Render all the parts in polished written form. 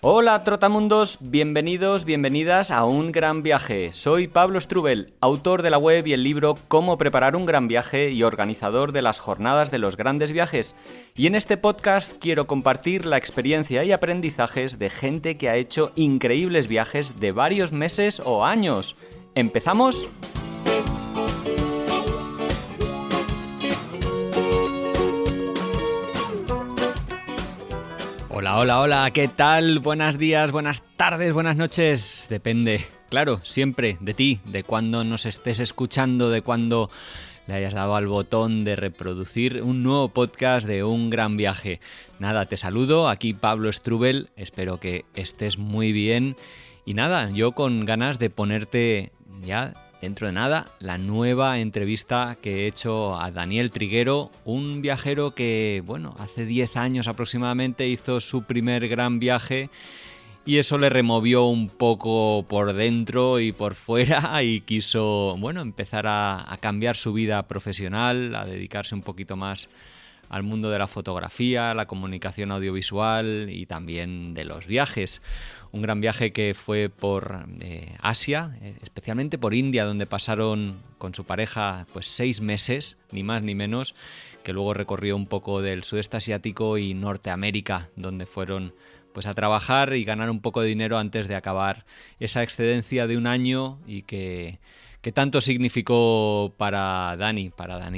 Hola trotamundos, bienvenidos, bienvenidas a Un Gran Viaje. Soy Pablo Strubel, autor de la web y el libro Cómo preparar un gran viaje y organizador de las jornadas de los grandes viajes. Y en este podcast quiero compartir la experiencia y aprendizajes de gente que ha hecho increíbles viajes de varios meses o años. ¿Empezamos? Hola, ¿qué tal? Buenos días, buenas tardes, buenas noches. Depende, claro, siempre de ti, de cuándo nos estés escuchando, de cuándo le hayas dado al botón de reproducir un nuevo podcast de Un Gran Viaje. Nada, te saludo, aquí Pablo Strubel, espero que estés muy bien. Y nada, yo con ganas de ponerte ya dentro de nada la nueva entrevista que he hecho a Daniel Triguero, un viajero que, hace 10 años aproximadamente hizo su primer gran viaje y eso le removió un poco por dentro y por fuera y quiso, empezar a cambiar su vida profesional, a dedicarse un poquito más al mundo de la fotografía, la comunicación audiovisual y también de los viajes. Un gran viaje que fue por Asia, especialmente por India, donde pasaron con su pareja 6 meses, ni más ni menos, que luego recorrió un poco del sudeste asiático y Norteamérica, donde fueron a trabajar y ganar un poco de dinero antes de acabar esa excedencia de un año y que tanto significó para Dani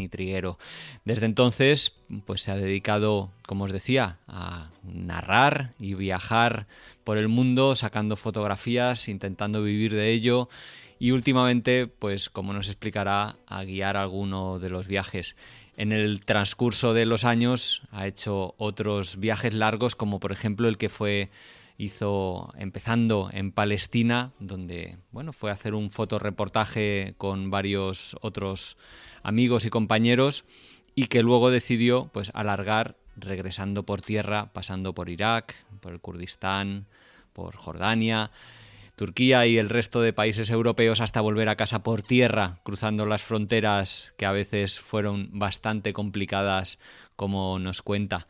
Triguero. Desde entonces, se ha dedicado, como os decía, a narrar y viajar por el mundo, sacando fotografías, intentando vivir de ello y últimamente, como nos explicará, a guiar alguno de los viajes. En el transcurso de los años ha hecho otros viajes largos, como por ejemplo el que hizo empezando en Palestina, donde fue a hacer un fotoreportaje con varios otros amigos y compañeros y que luego decidió alargar regresando por tierra, pasando por Irak, por el Kurdistán, por Jordania, Turquía y el resto de países europeos hasta volver a casa por tierra, cruzando las fronteras que a veces fueron bastante complicadas, como nos cuenta.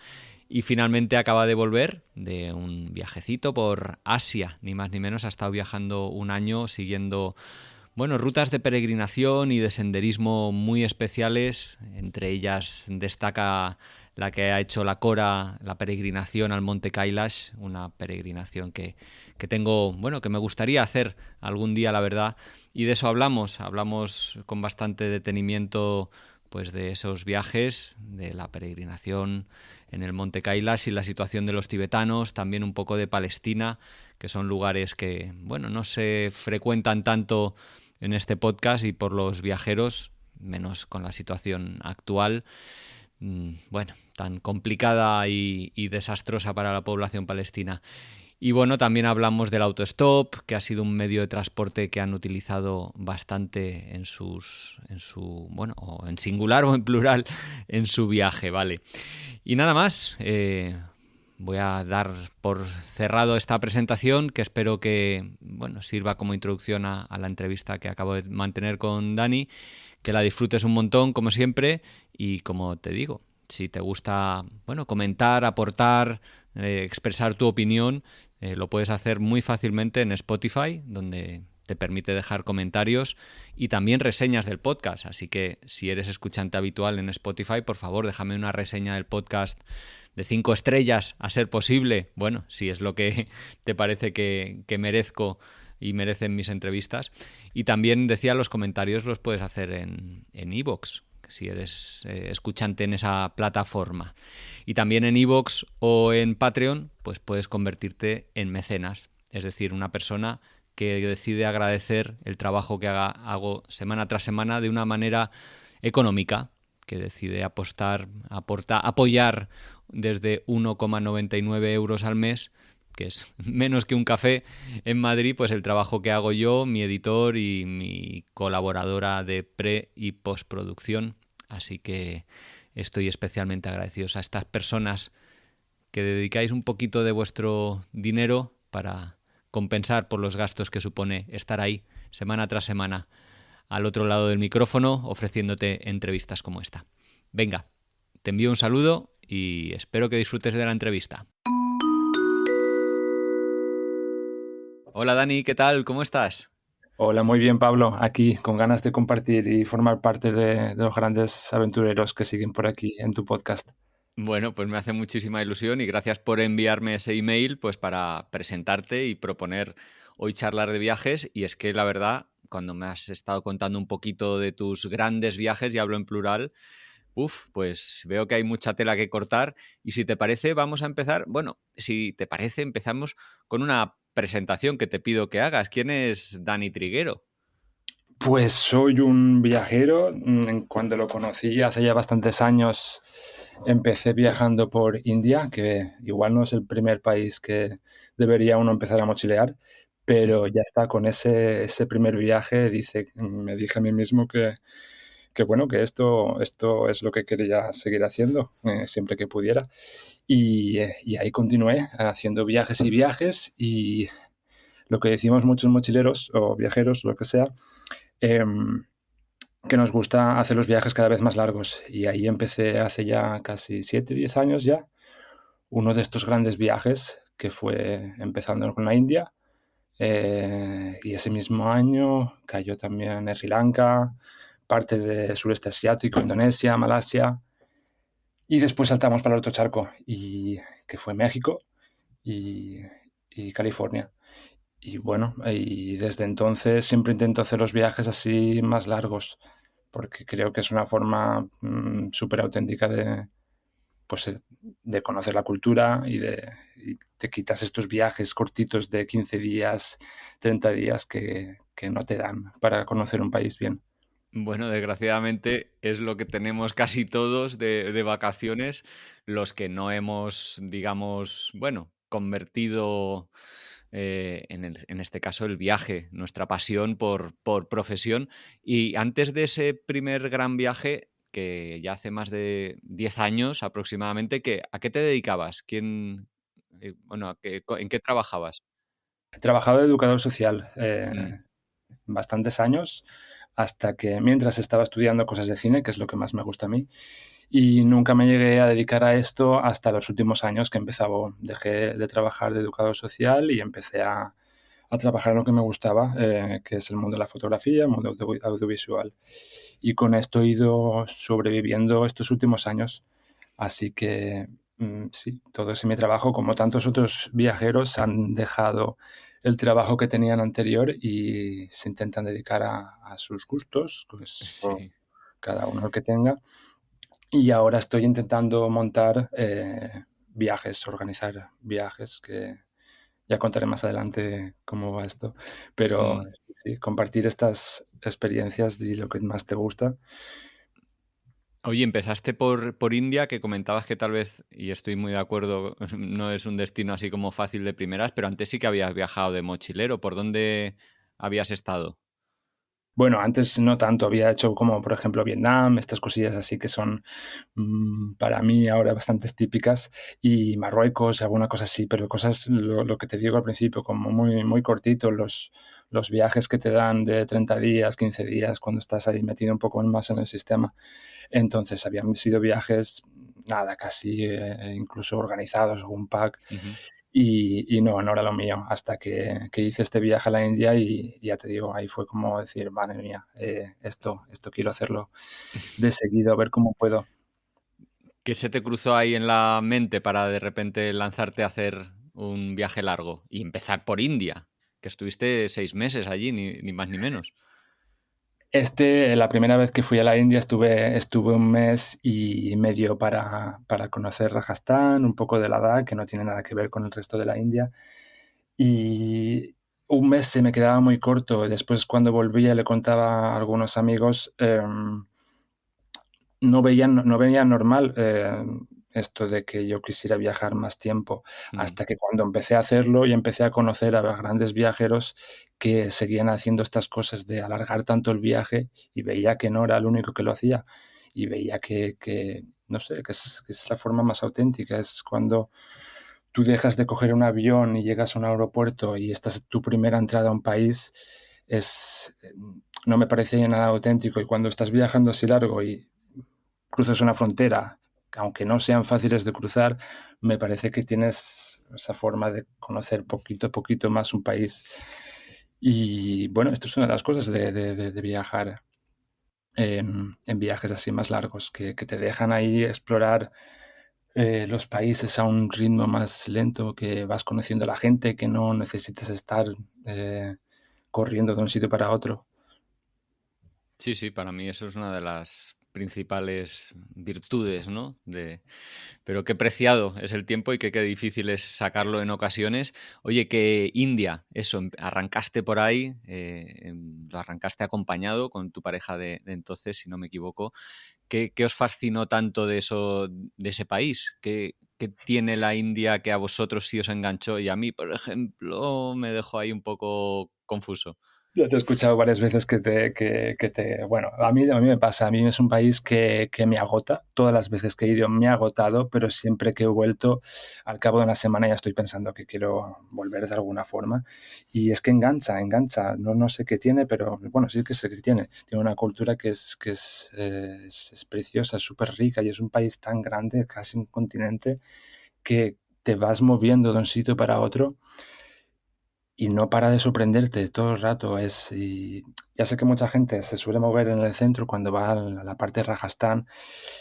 Y finalmente acaba de volver de un viajecito por Asia, ni más ni menos. Ha estado viajando un año siguiendo rutas de peregrinación y de senderismo muy especiales. Entre ellas destaca la que ha hecho la Cora, la peregrinación al Monte Kailash, una peregrinación que tengo, que me gustaría hacer algún día, la verdad. Y de eso hablamos con bastante detenimiento de esos viajes, de la peregrinación en el Monte Kailash y la situación de los tibetanos, también un poco de Palestina, que son lugares que, no se frecuentan tanto en este podcast y por los viajeros, menos con la situación actual, tan complicada y desastrosa para la población palestina. Y también hablamos del autostop, que ha sido un medio de transporte que han utilizado bastante en o en singular o en plural, en su viaje, ¿vale? Y nada más, voy a dar por cerrado esta presentación, que espero que sirva como introducción a la entrevista que acabo de mantener con Dani, que la disfrutes un montón, como siempre, y como te digo, si te gusta comentar, aportar, expresar tu opinión, lo puedes hacer muy fácilmente en Spotify, donde te permite dejar comentarios y también reseñas del podcast. Así que si eres escuchante habitual en Spotify, por favor, déjame una reseña del podcast de 5 estrellas, a ser posible. Si es lo que te parece que merezco y merecen mis entrevistas. Y también decía, los comentarios los puedes hacer en iVoox, si eres escuchante en esa plataforma. Y también en iVoox o en Patreon, puedes convertirte en mecenas, es decir, una persona que decide agradecer el trabajo que hago semana tras semana de una manera económica, que decide apoyar desde 1,99 euros al mes, que es menos que un café en Madrid, el trabajo que hago yo, mi editor y mi colaboradora de pre- y postproducción. Así que estoy especialmente agradecido a estas personas que dedicáis un poquito de vuestro dinero para compensar por los gastos que supone estar ahí semana tras semana al otro lado del micrófono ofreciéndote entrevistas como esta. Venga, te envío un saludo y espero que disfrutes de la entrevista. Hola Dani, ¿qué tal? ¿Cómo estás? Hola, muy bien, Pablo. Aquí con ganas de compartir y formar parte de los grandes aventureros que siguen por aquí en tu podcast. Bueno, pues me hace muchísima ilusión y gracias por enviarme ese email pues para presentarte y proponer hoy charlar de viajes. Y es que la verdad, cuando me has estado contando un poquito de tus grandes viajes, y hablo en plural, pues veo que hay mucha tela que cortar. Y si te parece, vamos a empezar. Bueno, si te parece, empezamos con una presentación que te pido que hagas. ¿Quién es Dani Triguero? Pues soy un viajero. Cuando lo conocí hace ya bastantes años, empecé viajando por India, que igual no es el primer país que debería uno empezar a mochilear, pero ya está, con ese primer viaje me dije a mí mismo que bueno, que esto es lo que quería seguir haciendo siempre que pudiera. Y ahí continué haciendo viajes y viajes y lo que decimos muchos mochileros o viajeros, lo que sea, eh, que nos gusta hacer los viajes cada vez más largos. Y ahí empecé hace ya casi 7 10 años ya, uno de estos grandes viajes que fue empezando con la India. Y ese mismo año cayó también en Sri Lanka, parte del sureste asiático, Indonesia, Malasia. Y después saltamos para el otro charco, que fue México y, y California. Y bueno, y desde entonces siempre intento hacer los viajes así más largos, porque creo que es una forma súper auténtica pues, de conocer la cultura y te quitas estos viajes cortitos de 15 días, 30 días que no te dan para conocer un país bien. Bueno, desgraciadamente es lo que tenemos casi todos de vacaciones, los que no hemos, digamos, bueno, convertido en este caso el viaje, nuestra pasión por profesión. Y antes de ese primer gran viaje, que ya hace más de 10 años aproximadamente, ¿a qué te dedicabas? Bueno, ¿en qué trabajabas? He trabajado de educador social Mm, bastantes años, hasta que mientras estaba estudiando cosas de cine, que es lo que más me gusta a mí, y nunca me llegué a dedicar a esto hasta los últimos años que empezaba, dejé de trabajar de educador social y empecé a trabajar en lo que me gustaba, que es el mundo de la fotografía, el mundo audiovisual. Y con esto he ido sobreviviendo estos últimos años. Así que sí, todo ese mi trabajo, como tantos otros viajeros, han dejado el trabajo que tenían anterior y se intentan dedicar a sus gustos, pues o sí. cada uno el que tenga. Y ahora estoy intentando montar viajes, organizar viajes, que ya contaré más adelante cómo va esto. Pero Mm. sí, sí, compartir estas experiencias y lo que más te gusta. Oye, empezaste por India, que comentabas que tal vez, y estoy muy de acuerdo, no es un destino así como fácil de primeras, pero antes sí que habías viajado de mochilero. ¿Por dónde habías estado? Bueno, antes no tanto, había hecho como por ejemplo Vietnam, estas cosillas así que son para mí ahora bastante típicas, y Marruecos, alguna cosa así, pero cosas, lo que te digo al principio, como muy, muy cortitos, los viajes que te dan de 30 días, 15 días, cuando estás ahí metido un poco más en el sistema. Entonces habían sido viajes, nada, casi incluso organizados, un pack, Ujú. y no, no era lo mío, hasta que hice este viaje a la India y ya te digo, ahí fue como decir, madre mía, esto quiero hacerlo de seguido, a ver cómo puedo. ¿Qué se te cruzó ahí en la mente para de repente lanzarte a hacer un viaje largo y empezar por India? Que estuviste 6 meses allí, ni más ni menos. La primera vez que fui a la India estuve un mes y medio para conocer Rajasthan, un poco de Ladakh, que no tiene nada que ver con el resto de la India. Y un mes se me quedaba muy corto. Después, cuando volvía, le contaba a algunos amigos, no veía normal esto de que yo quisiera viajar más tiempo, Mm. hasta que cuando empecé a hacerlo y empecé a conocer a grandes viajeros que seguían haciendo estas cosas de alargar tanto el viaje, y veía que no era el único que lo hacía, y veía no sé, que es la forma más auténtica, es cuando tú dejas de coger un avión y llegas a un aeropuerto y esta es tu primera entrada a un país, es, no me parece nada auténtico. Y cuando estás viajando así largo y cruzas una frontera aunque no sean fáciles de cruzar, me parece que tienes esa forma de conocer poquito a poquito más un país. Y bueno, esto es una de las cosas de viajar en viajes así más largos, que te dejan ahí explorar los países a un ritmo más lento, que vas conociendo a la gente, que no necesitas estar eh, corriendo de un sitio para otro. Sí, sí, para mí eso es una de las principales virtudes, ¿no? Pero qué preciado es el tiempo y qué difícil es sacarlo en ocasiones. Oye, que India, eso, arrancaste por ahí, lo arrancaste acompañado con tu pareja de entonces, si no me equivoco. ¿Qué os fascinó tanto de eso, de ese país? ¿Qué tiene la India que a vosotros sí os enganchó? Y a mí, por ejemplo, me dejó ahí un poco confuso. Ya te he escuchado varias veces bueno, a mí me pasa, a mí es un país que me agota, todas las veces que he ido me ha agotado, pero siempre que he vuelto, al cabo de una semana ya estoy pensando que quiero volver de alguna forma, y es que engancha, no sé qué tiene, pero bueno, sí que sé que tiene una cultura que es preciosa, es súper rica, y es un país tan grande, casi un continente, que te vas moviendo de un sitio para otro y no para de sorprenderte todo el rato. Y ya sé que mucha gente se suele mover en el centro cuando va a la parte de Rajasthan,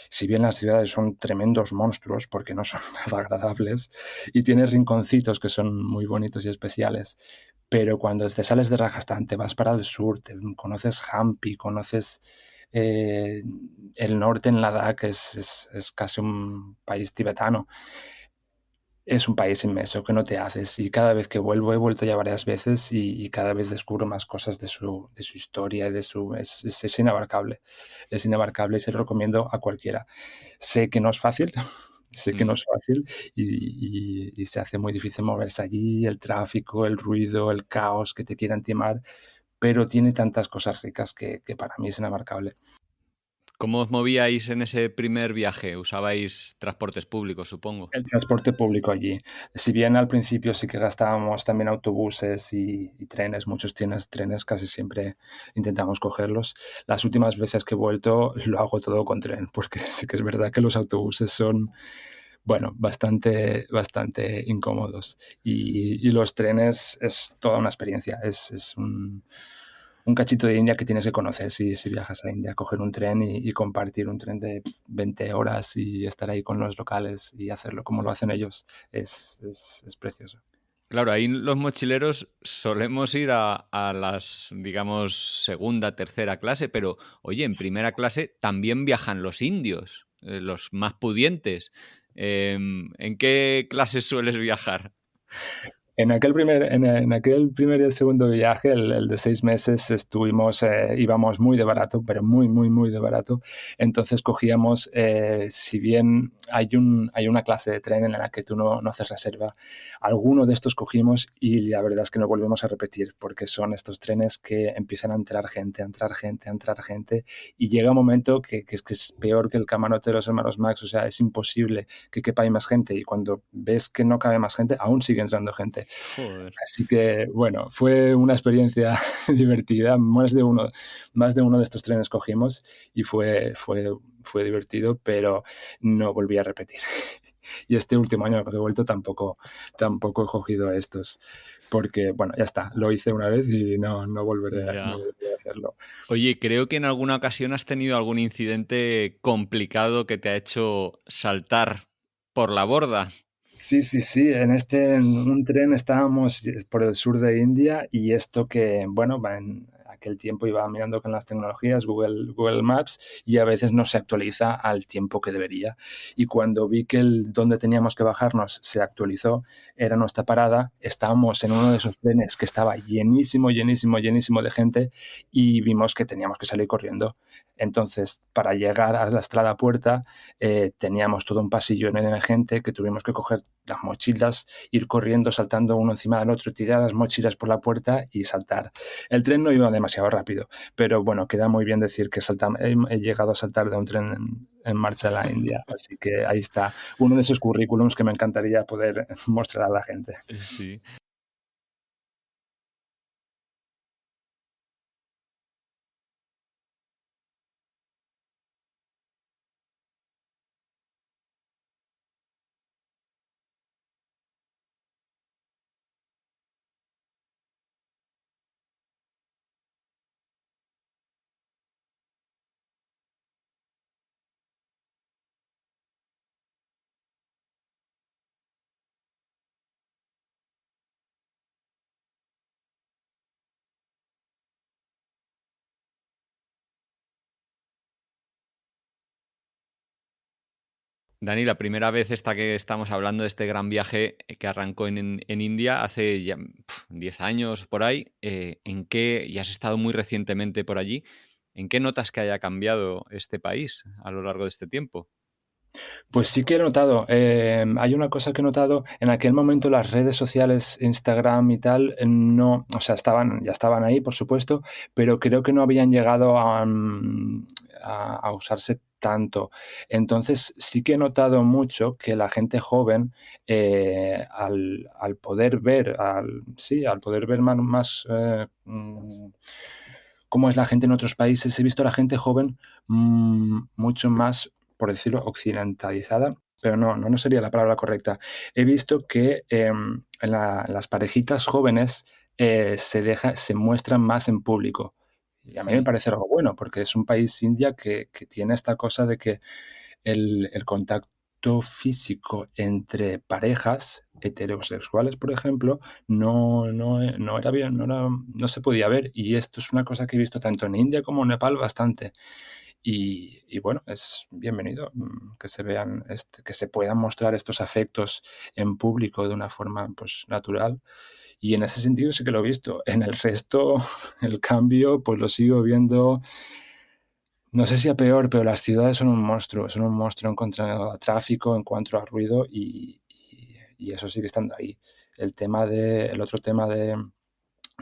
si bien las ciudades son tremendos monstruos porque no son nada agradables y tiene rinconcitos que son muy bonitos y especiales. Pero cuando te sales de Rajasthan, te vas para el sur, conoces Hampi, conoces eh, el norte en Ladakh, que es casi un país tibetano. Es un país inmenso que no te haces, y cada vez que vuelvo, he vuelto ya varias veces, y cada vez descubro más cosas de su historia, es inabarcable, es inabarcable, y se lo recomiendo a cualquiera. Sé que no es fácil, sé que no Mm. es fácil, y se hace muy difícil moverse allí, el tráfico, el ruido, el caos que te quieran timar, pero tiene tantas cosas ricas que para mí es inabarcable. ¿Cómo os movíais en ese primer viaje? ¿Usabais transportes públicos, supongo? El transporte público allí. Si bien al principio sí que gastábamos también autobuses y trenes, muchos trenes, casi siempre intentamos cogerlos. Las últimas veces que he vuelto lo hago todo con tren, porque sí que es verdad que los autobuses son, bueno, bastante incómodos. Y los trenes es toda una experiencia. Es un cachito de India que tienes que conocer si viajas a India, coger un tren y compartir un tren de 20 horas y estar ahí con los locales y hacerlo como lo hacen ellos. Es precioso. Claro, ahí los mochileros solemos ir a las, digamos, segunda, tercera clase, pero oye, en primera clase también viajan los indios, los más pudientes. ¿En qué clase sueles viajar? En aquel primer y el segundo viaje, el de 6 meses, íbamos muy de barato, pero muy, muy, muy de barato. Entonces cogíamos, si bien hay una clase de tren en la que tú no haces reserva, alguno de estos cogimos, y la verdad es que no volvemos a repetir, porque son estos trenes que empiezan a entrar gente, a entrar gente, a entrar gente, y llega un momento que es peor que el camarote de los hermanos Max. O sea, es imposible que quepa ahí más gente, y cuando ves que no cabe más gente, aún sigue entrando gente. Joder. Así que, bueno, fue una experiencia divertida. Más de uno de estos trenes cogimos, y fue divertido, pero no volví a repetir. Y este último año que he vuelto tampoco he cogido estos, porque, bueno, ya está, lo hice una vez y no volveré, no Ya. volveré a hacerlo. Oye, creo que en alguna ocasión has tenido algún incidente complicado que te ha hecho saltar por la borda. Sí, sí, sí. En un tren estábamos por el sur de India, y esto que, bueno, en aquel tiempo iba mirando con las tecnologías, Google Maps, y a veces no se actualiza al tiempo que debería. Y cuando vi que donde teníamos que bajarnos se actualizó, era nuestra parada, estábamos en uno de esos trenes que estaba llenísimo, llenísimo, llenísimo de gente, y vimos que teníamos que salir corriendo. Entonces, para llegar a la Estrada Puerta, teníamos todo un pasillo lleno de gente, que tuvimos que coger las mochilas, ir corriendo, saltando uno encima del otro, tirar las mochilas por la puerta y saltar. El tren no iba demasiado rápido, pero bueno, queda muy bien decir que he llegado a saltar de un tren en marcha a la India. Así que ahí está uno de esos currículums que me encantaría poder mostrar a la gente. Sí. Dani, la primera vez esta que estamos hablando de este gran viaje que arrancó en India hace ya 10 años por ahí, ¿en qué, y has estado muy recientemente por allí, ¿en qué notas que haya cambiado este país a lo largo de este tiempo? Pues sí que he notado, hay una cosa que he notado, en aquel momento las redes sociales, Instagram y tal, no, o sea, ya estaban ahí, por supuesto, pero creo que no habían llegado a usarse tanto. Entonces sí que he notado mucho que la gente joven, al poder ver, sí, al poder ver cómo es la gente en otros países, he visto a la gente joven mucho más, por decirlo, occidentalizada, pero no sería la palabra correcta. He visto que en las parejitas jóvenes se muestran más en público. Y a mí me Mm, parece algo bueno, porque es un país India que tiene esta cosa de que el contacto físico entre parejas heterosexuales, por ejemplo, no era bien, no se podía ver. Y esto es una cosa que he visto tanto en India como en Nepal bastante. Y bueno, es bienvenido que se vean, que se puedan mostrar estos afectos en público de una forma pues natural. Y en ese sentido sí que lo he visto. En el resto, el cambio, pues lo sigo viendo, no sé si a peor, pero las ciudades son un monstruo en cuanto a tráfico, en cuanto a ruido, y eso sigue estando ahí. El otro tema de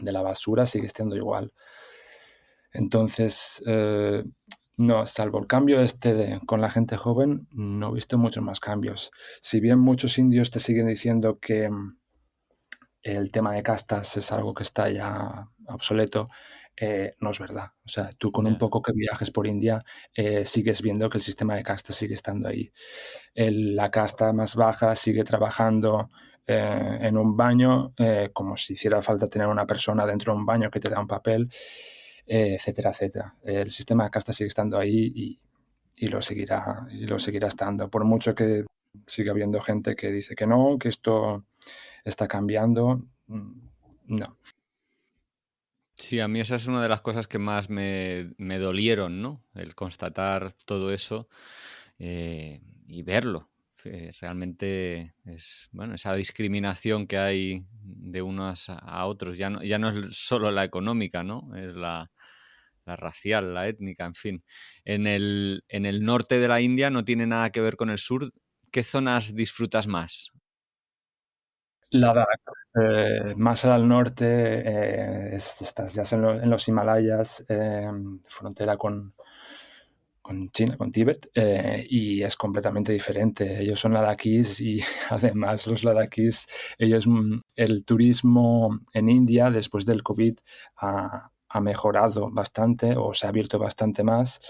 la basura sigue estando igual. Entonces, no, salvo el cambio con la gente joven, no he visto muchos más cambios. Si bien muchos indios te siguen diciendo que el tema de castas es algo que está ya obsoleto, no es verdad. O sea, tú con un ya. poco que viajes por India, sigues viendo que el sistema de castas sigue estando ahí. La casta más baja sigue trabajando en un baño, como si hiciera falta tener una persona dentro de un baño que te da un papel, etcétera, etcétera. El sistema de casta sigue estando ahí y lo seguirá estando. Por mucho que siga habiendo gente que dice que no, que esto está cambiando, no. Sí, a mí esa es una de las cosas que más me dolieron, ¿no? El constatar todo eso y verlo. Realmente es, bueno, esa discriminación que hay de unos a otros, ya no es solo la económica, ¿no? Es la racial, la étnica, en fin. En el norte de la India no tiene nada que ver con el sur. ¿Qué zonas disfrutas más? Ladakh, más al norte, estás ya en los Himalayas, frontera con China, con Tíbet, y es completamente diferente. Ellos son ladakís y además los ladakís, el turismo en India después del COVID ha mejorado bastante o se ha abierto bastante más.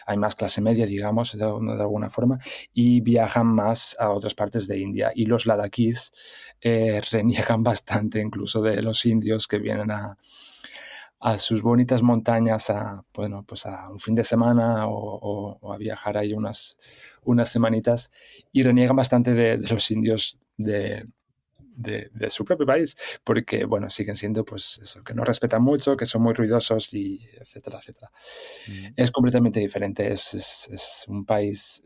Hay más clase media, digamos, de alguna forma, y viajan más a otras partes de India. Y los ladakís reniegan bastante incluso de los indios que vienen a sus bonitas montañas bueno, pues a un fin de semana o a viajar ahí unas semanitas, y reniegan bastante de los indios de su propio país, porque, bueno, siguen siendo pues eso, que no respetan mucho, que son muy ruidosos y etcétera, etcétera. Mm, Es completamente diferente, es un país,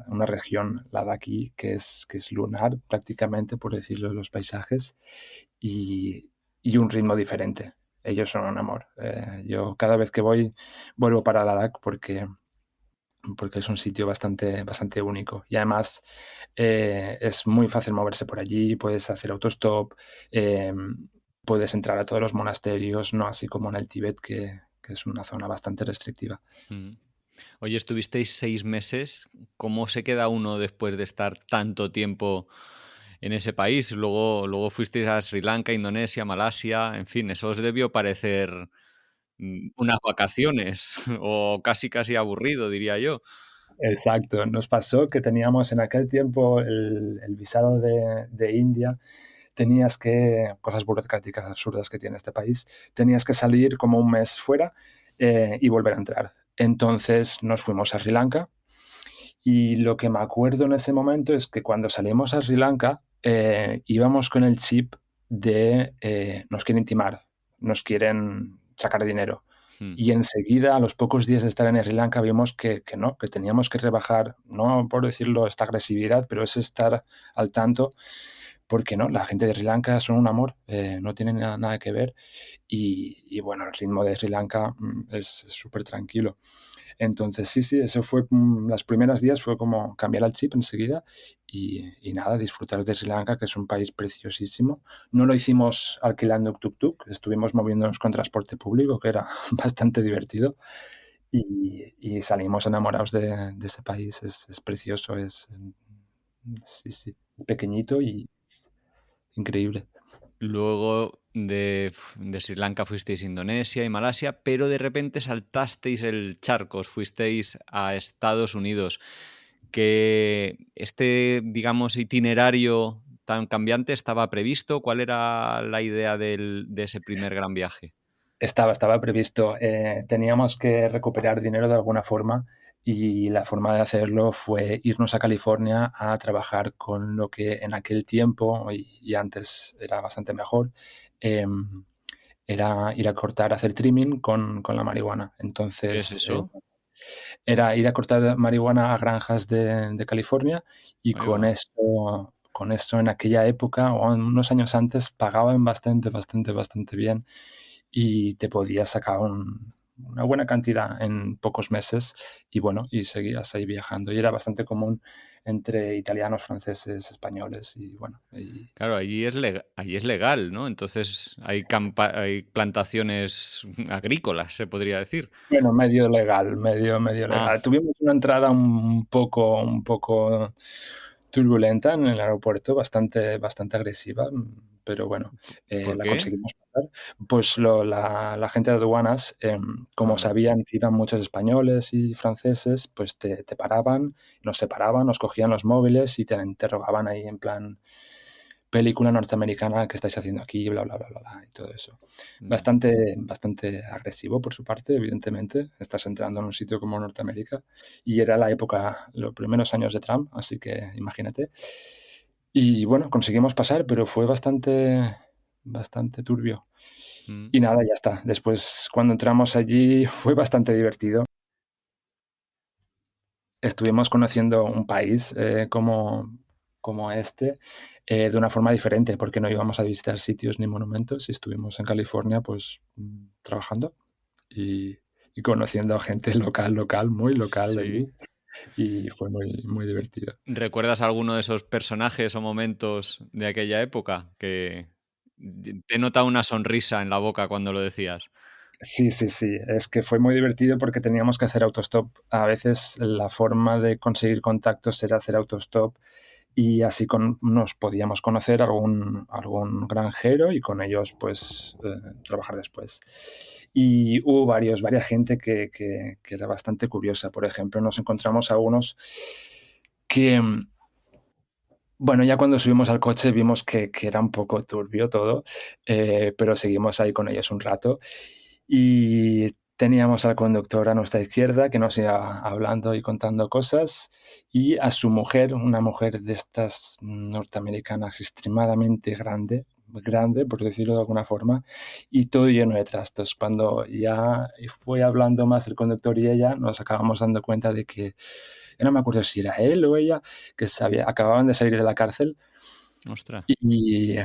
una región, la de aquí, que es lunar prácticamente, por decirlo, los paisajes, y, y un ritmo diferente. Ellos son un amor. Yo cada vez que voy, vuelvo para Ladakh porque es un sitio bastante único. Y además es muy fácil moverse por allí, puedes hacer autostop, eh, puedes entrar a todos los monasterios, no así como en el Tíbet, que es una zona bastante restrictiva. mm. Oye, estuvisteis 6 meses. ¿Cómo se queda uno después de estar tanto tiempo en ese país? Luego fuisteis a Sri Lanka, Indonesia, Malasia, en fin, eso os debió parecer unas vacaciones o casi aburrido, diría yo. Exacto, nos pasó que teníamos en aquel tiempo el visado de India, cosas burocráticas absurdas que tiene este país, tenías que salir como un mes fuera y volver a entrar. Entonces nos fuimos a Sri Lanka, y lo que me acuerdo en ese momento es que cuando salimos a Sri Lanka íbamos con el chip de nos quieren timar, nos quieren sacar dinero. Mm. Y enseguida, a los pocos días de estar en Sri Lanka, vimos que no, que teníamos que rebajar, no por decirlo esta agresividad, pero es estar al tanto, porque no, la gente de Sri Lanka son un amor, no tienen nada que ver. Y bueno, el ritmo de Sri Lanka es súper tranquilo. Entonces, sí, sí, eso fue, las primeras días fue como cambiar el chip enseguida y nada, disfrutar de Sri Lanka, que es un país preciosísimo. No lo hicimos alquilando tuk-tuk, estuvimos moviéndonos con transporte público, que era bastante divertido, y salimos enamorados de ese país, es precioso, sí, sí, pequeñito y increíble. Luego de Sri Lanka fuisteis a Indonesia y Malasia, pero de repente saltasteis el charco, os fuisteis a Estados Unidos. Que digamos, itinerario tan cambiante estaba previsto. ¿Cuál era la idea de ese primer gran viaje? Estaba previsto. Teníamos que recuperar dinero de alguna forma y la forma de hacerlo fue irnos a California a trabajar con lo que en aquel tiempo y antes era bastante mejor, em, era ir a cortar, hacer trimming con la marihuana. ¿Qué es Entonces, eso? era ir a cortar marihuana a granjas de California y Ahí va. con eso en aquella época o unos años antes pagaban bastante, bastante, bastante bien y te podías sacar una buena cantidad en pocos meses y bueno, y seguías ahí viajando. Y era bastante común entre italianos, franceses, españoles y bueno, y Claro, allí es legal, ¿no? Entonces hay plantaciones agrícolas, se podría decir. bueno, medio legal, medio Ah, legal. Tuvimos una entrada un poco turbulenta en el aeropuerto, bastante agresiva, pero bueno, ¿por la qué? conseguimos pasar. Pues la gente de aduanas, como Ah, sabían que iban muchos españoles y franceses, pues te paraban, nos separaban, nos cogían los móviles y te interrogaban ahí en plan película norteamericana que estáis haciendo aquí, bla, bla, bla, bla, bla, y todo eso. ya. Bastante agresivo por su parte, evidentemente. Estás entrando en un sitio como Norteamérica y era la época, los primeros años de Trump, así que imagínate. Y bueno, conseguimos pasar, pero fue bastante turbio. Mm. Y nada, ya está. Después, cuando entramos allí, fue bastante divertido. Estuvimos conociendo un país como este de una forma diferente, porque no íbamos a visitar sitios ni monumentos y estuvimos en California pues trabajando y, y conociendo a gente local, muy local de Sí. allí y fue muy divertido. ¿Recuerdas alguno de esos personajes o momentos de aquella época que te nota una sonrisa en la boca cuando lo decías? Sí, sí, sí, es que fue muy divertido porque teníamos que hacer autostop. A veces la forma de conseguir contactos era hacer autostop y así nos podíamos conocer algún granjero y con ellos pues trabajar después. Y hubo varias gente que era bastante curiosa. Por ejemplo, nos encontramos a unos que, bueno, ya cuando subimos al coche vimos que era un poco turbio todo, pero seguimos ahí con ellos un rato. Y teníamos al conductor a nuestra izquierda que nos iba hablando y contando cosas y a su mujer, una mujer de estas norteamericanas extremadamente grande, por decirlo de alguna forma, y todo lleno de trastos. Cuando ya fue hablando más el conductor y ella, nos acabamos dando cuenta de que, yo no me acuerdo si era él o ella, que acababan de salir de la cárcel Ostras. y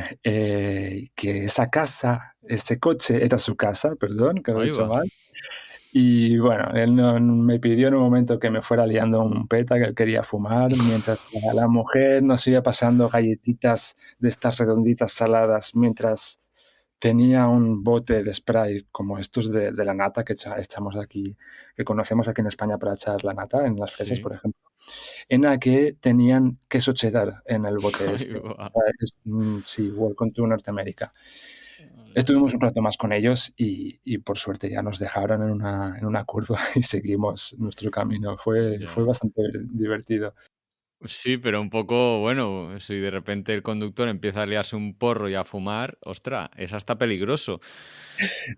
que esa casa, ese coche era su casa, perdón, que lo he Ahí dicho va. mal. Y bueno, él me pidió en un momento que me fuera liando un peta, que él quería fumar, mientras la mujer nos iba pasando galletitas de estas redonditas saladas, mientras tenía un bote de spray como estos de la nata que echamos aquí, que conocemos aquí en España para echar la nata en las fresas, Sí. por ejemplo, en la que tenían queso cheddar en el bote Ahí este. va. Sí, Welcome to Norteamérica. Hola. Estuvimos un rato más con ellos y por suerte ya nos dejaron en una curva y seguimos nuestro camino. Fue Ya. bastante divertido. Sí, pero un poco, bueno, si de repente el conductor empieza a liarse un porro y a fumar, ostras, es hasta peligroso.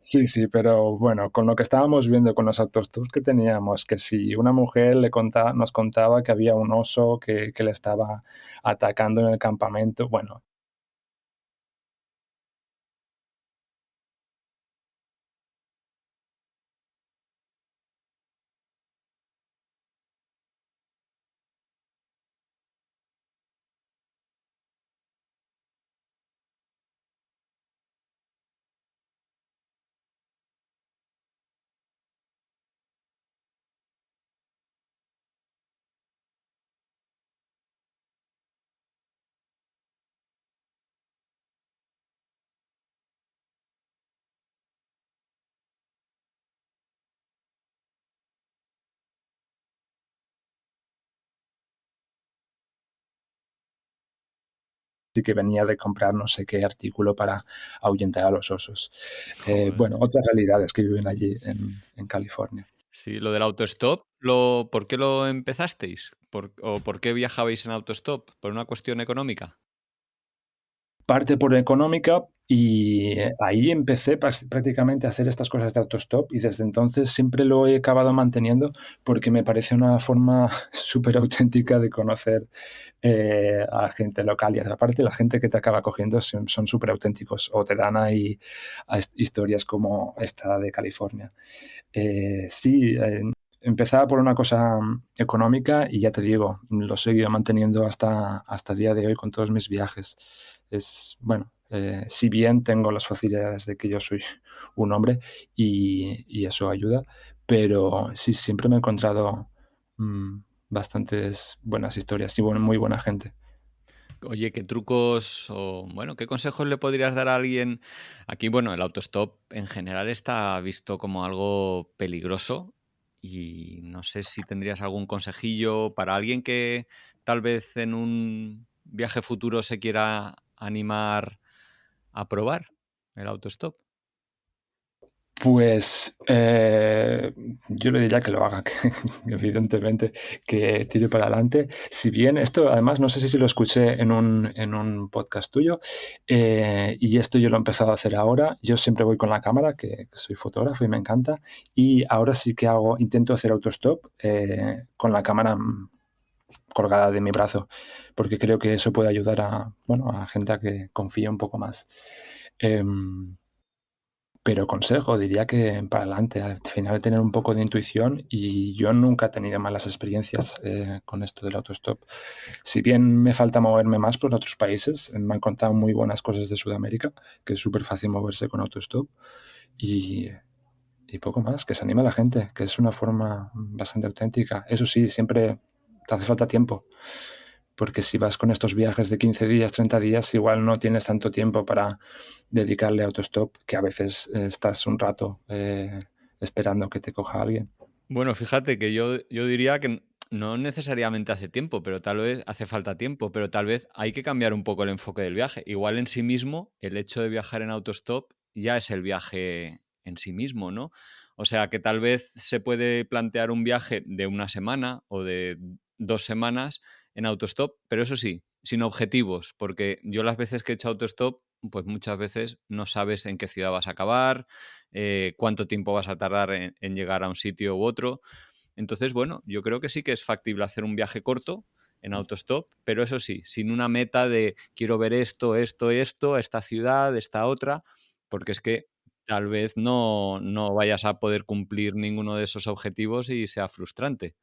Sí, sí, pero bueno, con lo que estábamos viendo con los autostops que teníamos, que si una mujer nos contaba que había un oso que le estaba atacando en el campamento, bueno, que venía de comprar no sé qué artículo para ahuyentar a los osos. Joder. Bueno, otras realidades que viven allí en California. Sí, lo del autostop, ¿por qué lo empezasteis? ¿O por qué viajabais en autostop? ¿Por una cuestión económica? Parte por económica y ahí empecé prácticamente a hacer estas cosas de autostop y desde entonces siempre lo he acabado manteniendo porque me parece una forma súper auténtica de conocer a la gente local y aparte la gente que te acaba cogiendo son súper auténticos o te dan ahí historias como esta de California. Sí, empezaba por una cosa económica y ya te digo, lo he seguido manteniendo hasta el día de hoy con todos mis viajes. Es, bueno, si bien tengo las facilidades de que yo soy un hombre y eso ayuda, pero sí, siempre me he encontrado mm, bastantes buenas historias y muy buena gente. Oye, ¿qué trucos o, bueno, qué consejos le podrías dar a alguien? Aquí, bueno, el autostop en general está visto como algo peligroso y no sé si tendrías algún consejillo para alguien que tal vez en un viaje futuro se quiera animar a probar el autostop. Pues yo le diría que lo haga, que, evidentemente, que tire para adelante. Si bien esto, además, no sé si lo escuché en un podcast tuyo, y esto yo lo he empezado a hacer ahora. Yo siempre voy con la cámara, que soy fotógrafo y me encanta, y ahora sí que intento hacer autostop con la cámara colgada de mi brazo, porque creo que eso puede ayudar bueno, a gente a que confíe un poco más. Em, pero consejo, diría que para adelante, al final tener un poco de intuición y yo nunca he tenido malas experiencias con esto del autostop. Si bien me falta moverme más por otros países, me han contado muy buenas cosas de Sudamérica, que es súper fácil moverse con autostop y, y poco más, que se anima la gente, que es una forma bastante auténtica. Eso sí, siempre te hace falta tiempo porque si vas con estos viajes de 15 días, 30 días, igual no tienes tanto tiempo para dedicarle a autostop, que a veces estás un rato esperando que te coja alguien. Bueno, fíjate que yo diría que no necesariamente hace tiempo, pero tal vez hace falta tiempo, pero tal vez hay que cambiar un poco el enfoque del viaje. Igual en sí mismo, el hecho de viajar en autostop ya es el viaje en sí mismo, ¿no? O sea, que tal vez se puede plantear un viaje de una semana o de 2 semanas en autostop, pero eso sí, sin objetivos, porque yo las veces que he hecho autostop, pues muchas veces no sabes en qué ciudad vas a acabar, cuánto tiempo vas a tardar en llegar a un sitio u otro. Entonces, bueno, yo creo que sí que es factible hacer un viaje corto en autostop, pero eso sí, sin una meta de quiero ver esto, esto, esto, esta ciudad, esta otra, porque es que tal vez no vayas a poder cumplir ninguno de esos objetivos y sea frustrante.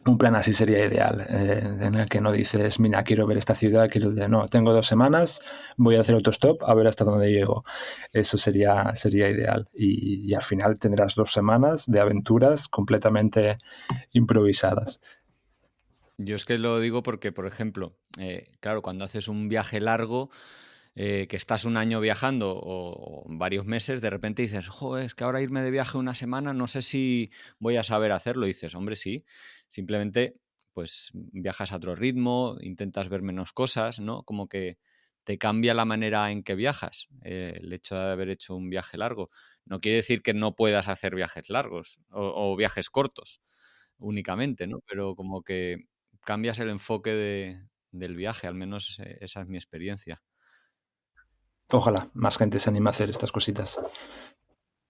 Un plan así sería ideal, en el que no dices, mira, quiero ver esta ciudad, no, tengo 2 semanas, voy a hacer autostop a ver hasta dónde llego. Eso sería ideal. Y al final tendrás 2 semanas de aventuras completamente improvisadas. Yo es que lo digo porque, por ejemplo, claro, cuando haces un viaje largo, que estás un año viajando o varios meses, de repente dices, joder, es que ahora irme de viaje una semana, no sé si voy a saber hacerlo. Y dices, hombre, sí, simplemente pues viajas a otro ritmo, intentas ver menos cosas, ¿no? Como que te cambia la manera en que viajas, el hecho de haber hecho un viaje largo. No quiere decir que no puedas hacer viajes largos o viajes cortos únicamente, ¿no? Pero como que cambias el enfoque del viaje, al menos esa es mi experiencia. Ojalá más gente se anime a hacer estas cositas.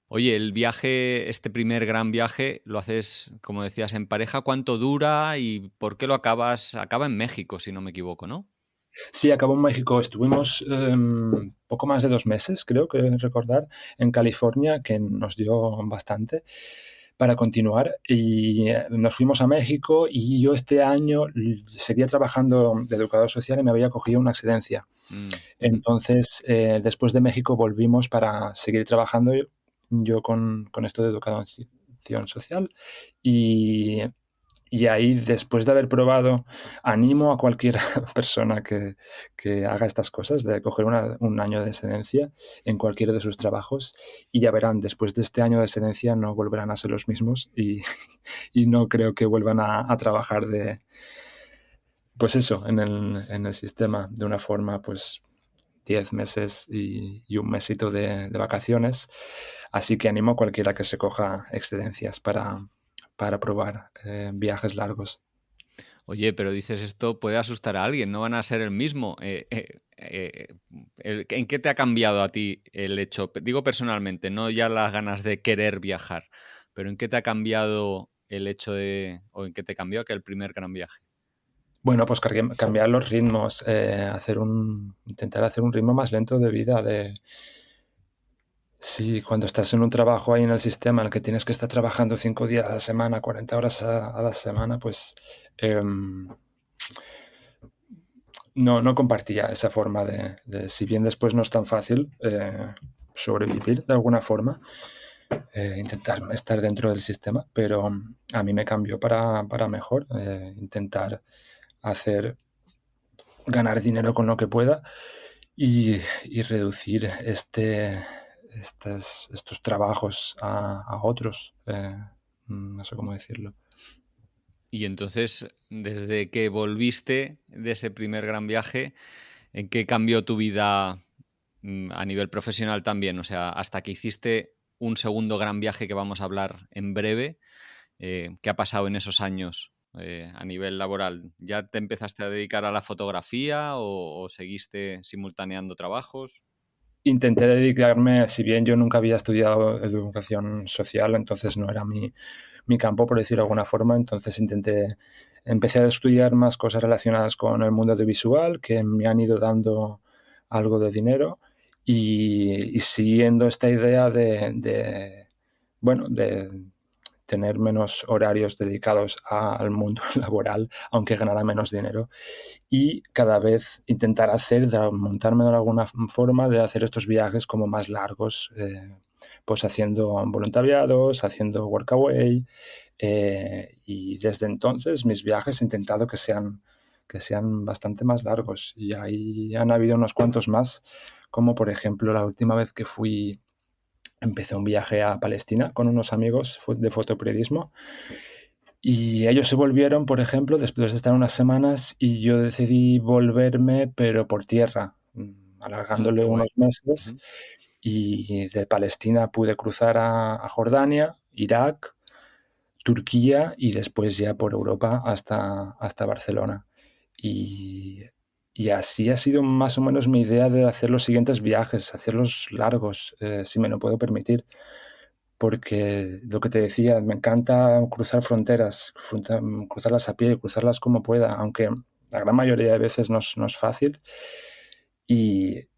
Oye, el viaje, este primer gran viaje, lo haces, como decías, en pareja. ¿Cuánto dura y por qué lo acabas? Acaba en México, si no me equivoco, ¿no? Sí, acabó en México. Estuvimos poco más de 2 meses, creo que recordar, en California, que nos dio bastante para continuar. Y nos fuimos a México y yo este año seguía trabajando de educador social y me había cogido una excedencia. Mm, ujú. Entonces, después de México volvimos para seguir trabajando yo con esto de educación social y y ahí, después de haber probado, animo a cualquier persona que haga estas cosas, de coger un año de excedencia en cualquiera de sus trabajos y ya verán, después de este año de excedencia no volverán a ser los mismos y, y no creo que vuelvan a trabajar pues eso, en el sistema, de una forma, pues 10 meses y un mesito de vacaciones. Así que animo a cualquiera que se coja excedencias para probar viajes largos. Oye, pero dices esto puede asustar a alguien, no van a ser el mismo. ¿En qué te ha cambiado a ti el hecho? Digo personalmente, no ya las ganas de querer viajar, pero ¿en qué te ha cambiado el hecho o en qué te cambió aquel primer gran viaje? Bueno, pues cambiar los ritmos, intentar hacer un ritmo más lento de vida. Sí, cuando estás en un trabajo ahí en el sistema en el que tienes que estar trabajando 5 días a la semana, 40 horas a la semana, pues em, no compartía esa forma si bien después no es tan fácil sobrevivir de alguna forma, intentar estar dentro del sistema, pero a mí me cambió para mejor, intentar hacer, ganar dinero con lo que pueda y reducir estos trabajos a otros. No sé cómo decirlo. Y entonces, desde que volviste de ese primer gran viaje, ¿en qué cambió tu vida a nivel profesional también? O sea, hasta que hiciste un segundo gran viaje que vamos a hablar en breve, ¿qué ha pasado en esos años a nivel laboral? ¿Ya te empezaste a dedicar a la fotografía o seguiste simultaneando trabajos? Intenté dedicarme, si bien yo nunca había estudiado educación social, entonces no era mi campo, por decirlo de alguna forma, entonces empecé a estudiar más cosas relacionadas con el mundo audiovisual que me han ido dando algo de dinero y siguiendo esta idea bueno, de tener menos horarios dedicados al mundo laboral, aunque ganara menos dinero, y cada vez intentar montarme de alguna forma de hacer estos viajes como más largos, pues haciendo voluntariados, haciendo workaway, y desde entonces mis viajes he intentado que sean bastante más largos y ahí han habido unos cuantos más, como por ejemplo la última vez que empecé un viaje a Palestina con unos amigos de fotoperiodismo y ellos se volvieron, por ejemplo, después de estar unas semanas y yo decidí volverme, pero por tierra, Ah, qué alargándole guay. unos meses Ujú. y de Palestina pude cruzar a Jordania, Irak, Turquía y después ya por Europa hasta Barcelona. Y, y así ha sido más o menos mi idea de hacer los siguientes viajes, hacerlos largos, si me lo puedo permitir porque lo que te decía, me encanta cruzar fronteras, cruzarlas a pie, cruzarlas como pueda, aunque la gran mayoría de veces no es fácil. Y,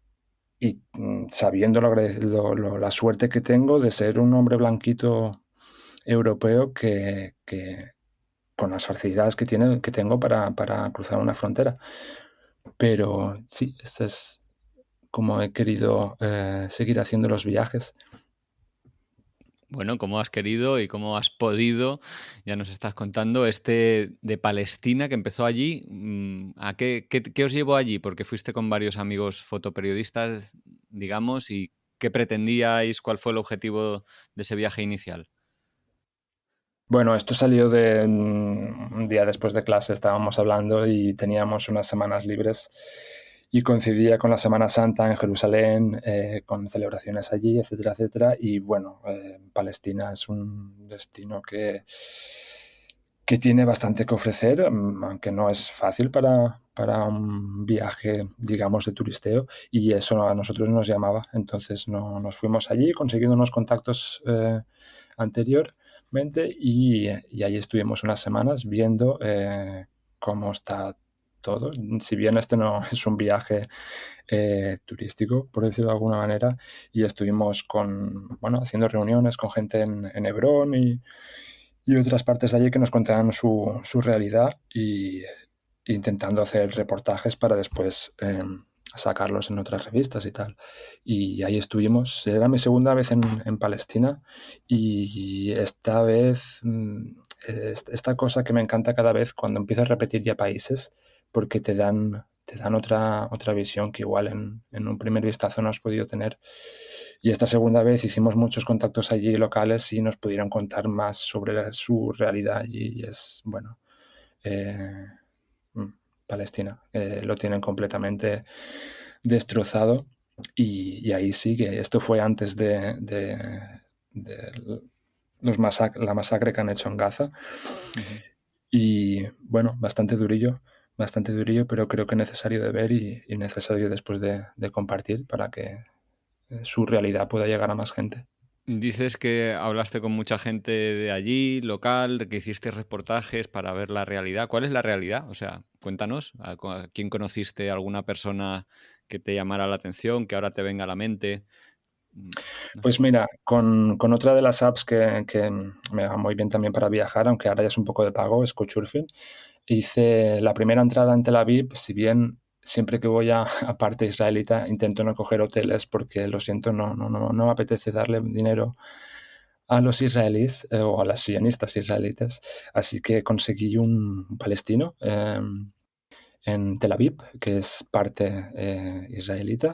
sabiendo la suerte que tengo de ser un hombre blanquito europeo que con las facilidades que tengo para cruzar una frontera. Pero sí, esto es como he querido seguir haciendo los viajes. Bueno, cómo has querido y cómo has podido, ya nos estás contando, este de Palestina que empezó allí. ¿A qué os llevó allí? Porque fuiste con varios amigos fotoperiodistas, digamos, y ¿qué pretendíais? ¿Cuál fue el objetivo de ese viaje inicial? Bueno, esto salió de un día después de clase, estábamos hablando y teníamos unas semanas libres y coincidía con la Semana Santa en Jerusalén, con celebraciones allí, etcétera, etcétera. Y bueno, Palestina es un destino que tiene bastante que ofrecer, aunque no es fácil para un viaje, digamos, de turisteo, y eso a nosotros nos llamaba. Entonces nos fuimos allí consiguiendo unos contactos anteriormente y ahí estuvimos unas semanas viendo cómo está todo. Si bien este no es un viaje turístico, por decirlo de alguna manera, y estuvimos bueno, haciendo reuniones con gente en Hebrón y otras partes de allí que nos contaban su realidad y intentando hacer reportajes para después sacarlos en otras revistas y tal. Y ahí estuvimos. Era mi segunda vez en Palestina y esta vez, esta cosa que me encanta cada vez cuando empiezo a repetir ya países, porque te dan otra visión que igual en un primer vistazo no has podido tener. Y esta segunda vez hicimos muchos contactos allí locales y nos pudieron contar más sobre su realidad allí. Y es, bueno, eh, mm, Palestina. Lo tienen completamente destrozado y ahí sigue. Esto fue antes de la masacre que han hecho en Gaza. Ujú. Y bueno, bastante durillo, pero creo que necesario de ver y necesario después de compartir para que su realidad pueda llegar a más gente. Dices que hablaste con mucha gente de allí, local, que hiciste reportajes para ver la realidad. ¿Cuál es la realidad? O sea, cuéntanos, ¿a quién conociste? ¿Alguna persona que te llamara la atención, que ahora te venga a la mente? Mm, No sé. Pues mira, con otra de las apps que me va muy bien también para viajar, aunque ahora ya es un poco de pago, es Couchsurfing. Hice la primera entrada en Tel Aviv, si bien siempre que voy a parte israelita intento no coger hoteles porque lo siento, no me apetece darle dinero a los israelíes o a las sionistas israelitas. Así que conseguí un palestino en Tel Aviv, que es parte israelita.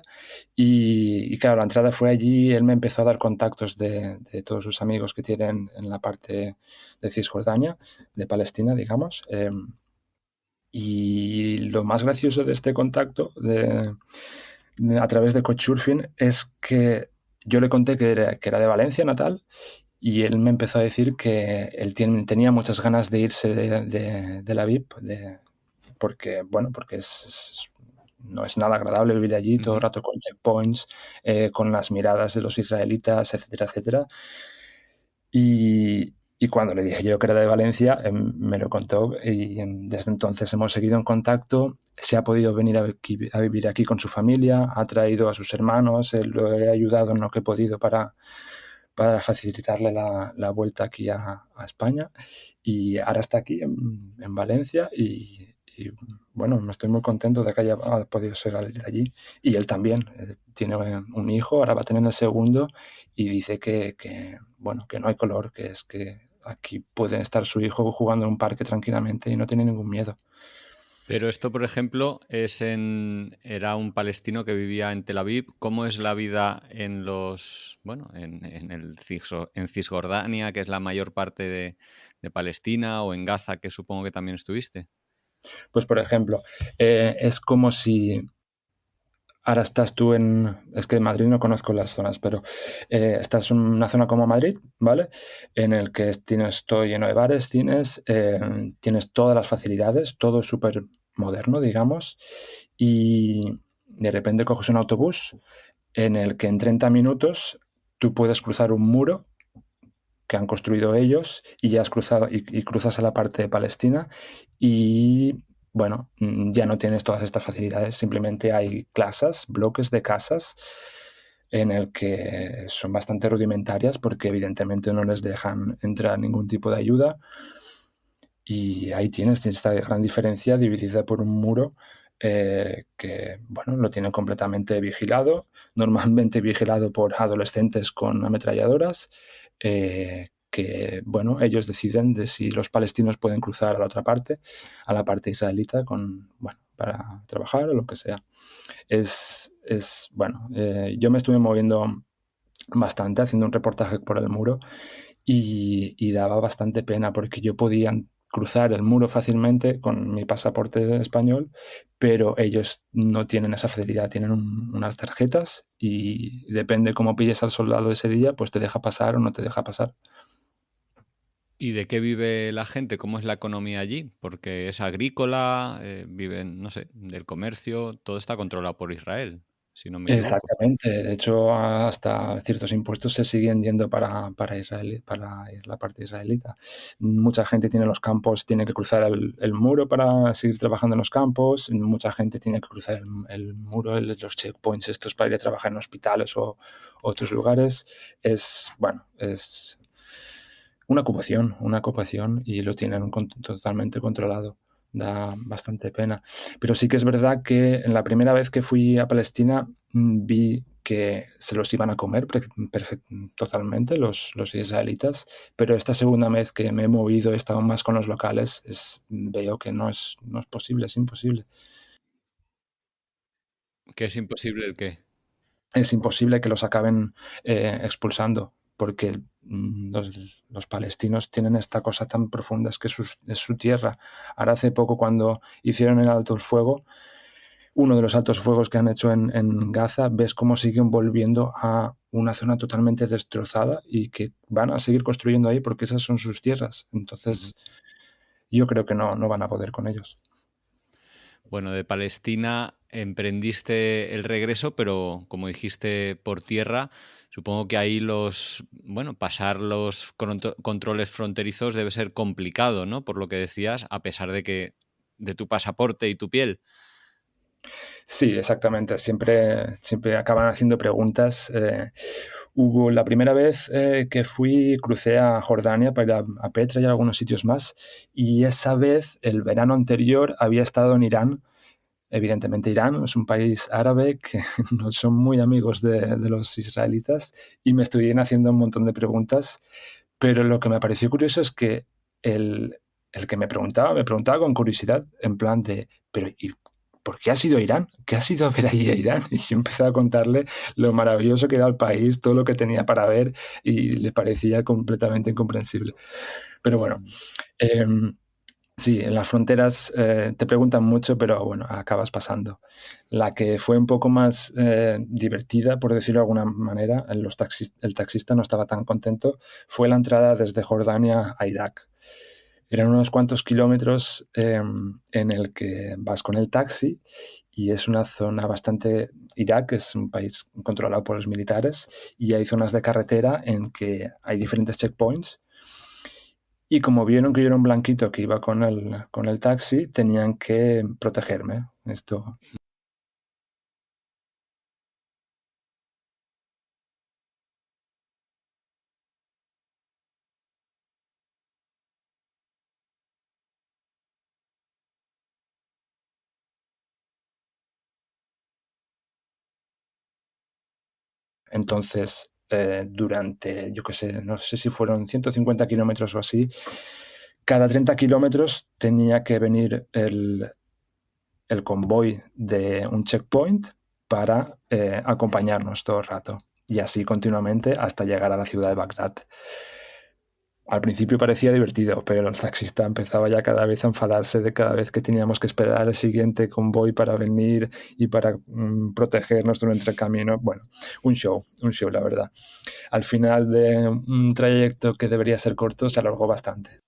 Y claro, la entrada fue allí, él me empezó a dar contactos de todos sus amigos que tienen en la parte de Cisjordania, de Palestina, digamos. Y lo más gracioso de este contacto a través de Couchsurfing es que yo le conté que era de Valencia natal y él me empezó a decir que él tenía muchas ganas de irse de la VIP, porque no es nada agradable vivir allí todo el Ujú. rato con checkpoints, con las miradas de los israelitas, etcétera, etcétera. Y cuando le dije yo que era de Valencia, me lo contó y desde entonces hemos seguido en contacto. Se ha podido venir a vivir aquí con su familia, ha traído a sus hermanos, lo he ayudado en lo que he podido para facilitarle la vuelta aquí a España. Y ahora está aquí en Valencia y, bueno, me estoy muy contento de que haya podido salir de allí. Y él también tiene un hijo, ahora va a tener el segundo y dice bueno, que no hay color, que es que aquí puede estar su hijo jugando en un parque tranquilamente y no tiene ningún miedo. Pero esto, por ejemplo, era un palestino que vivía en Tel Aviv. ¿Cómo es la vida en Cisjordania, que es la mayor parte de Palestina, o en Gaza, que supongo que también estuviste? Pues, por ejemplo, es como si ahora estás tú es que en Madrid no conozco las zonas, pero estás en una zona como Madrid, ¿vale? En el que tienes todo lleno de bares, tienes todas las facilidades, todo es súper moderno, digamos, y de repente coges un autobús en el que en 30 minutos tú puedes cruzar un muro que han construido ellos y ya has cruzado y cruzas a la parte de Palestina y bueno, ya no tienes todas estas facilidades, simplemente hay casas, bloques de casas en el que son bastante rudimentarias porque evidentemente no les dejan entrar ningún tipo de ayuda y ahí tienes esta gran diferencia dividida por un muro que, bueno, lo tienen completamente vigilado, normalmente vigilado por adolescentes con ametralladoras, que, bueno, ellos deciden de si los palestinos pueden cruzar a la otra parte, a la parte israelita, bueno, para trabajar o lo que sea. Bueno, yo me estuve moviendo bastante haciendo un reportaje por el muro y daba bastante pena porque yo podía cruzar el muro fácilmente con mi pasaporte español, pero ellos no tienen esa facilidad, tienen unas tarjetas y depende cómo pilles al soldado ese día, pues te deja pasar o no te deja pasar. ¿Y de qué vive la gente? ¿Cómo es la economía allí? Porque es agrícola, viven, no sé, del comercio, todo está controlado por Israel, si no me equivoco. Exactamente. De hecho, hasta ciertos impuestos se siguen yendo para Israel, para la parte israelita. Mucha gente tiene los campos, tiene que cruzar el muro para seguir trabajando en los campos. Mucha gente tiene que cruzar el muro, los checkpoints estos para ir a trabajar en hospitales o otros lugares. Bueno, es una ocupación y lo tienen totalmente controlado. Da bastante pena. Pero sí que es verdad que en la primera vez que fui a Palestina vi que se los iban a comer totalmente los israelitas, pero esta segunda vez que me he movido, he estado más con los locales, veo que no es posible, es imposible. Que es imposible el qué. Es imposible que los acaben expulsando, porque los palestinos tienen esta cosa tan profunda, es que es su tierra. Ahora hace poco, cuando hicieron el alto el fuego, uno de los altos fuegos que han hecho en Gaza, ves cómo siguen volviendo a una zona totalmente destrozada y que van a seguir construyendo ahí porque esas son sus tierras. Entonces, yo creo que no van a poder con ellos. Bueno, de Palestina emprendiste el regreso, pero como dijiste, por tierra, supongo que ahí pasar los controles fronterizos debe ser complicado, ¿no? Por lo que decías, a pesar de tu pasaporte y tu piel. Sí, exactamente. Siempre acaban haciendo preguntas. Hubo la primera vez que fui, crucé a Jordania para ir a Petra y a algunos sitios más. Y esa vez, el verano anterior, había estado en Irán. Evidentemente, Irán es un país árabe que no son muy amigos de los israelitas y me estuvieron haciendo un montón de preguntas. Pero lo que me pareció curioso es que el que me preguntaba con curiosidad, en plan de, pero ¿y por qué has ido a Irán? ¿Qué has ido a ver ahí a Irán? Y yo empecé a contarle lo maravilloso que era el país, todo lo que tenía para ver, y le parecía completamente incomprensible. Pero bueno, eh, sí, en las fronteras te preguntan mucho, pero bueno, acabas pasando. La que fue un poco más divertida, por decirlo de alguna manera, el taxista no estaba tan contento, fue la entrada desde Jordania a Irak. Eran unos cuantos kilómetros en el que vas con el taxi y es una zona bastante... Irak es un país controlado por los militares y hay zonas de carretera en que hay diferentes checkpoints y como vieron que yo era un blanquito que iba con el taxi, tenían que protegerme. Esto. Entonces, durante, yo qué sé, no sé si fueron 150 kilómetros o así, cada 30 kilómetros tenía que venir el convoy de un checkpoint para acompañarnos todo el rato. Y así continuamente hasta llegar a la ciudad de Bagdad. Al principio parecía divertido, pero el taxista empezaba ya cada vez a enfadarse de cada vez que teníamos que esperar el siguiente convoy para venir y para protegernos durante el camino. Bueno, un show, la verdad. Al final de un trayecto que debería ser corto, se alargó bastante.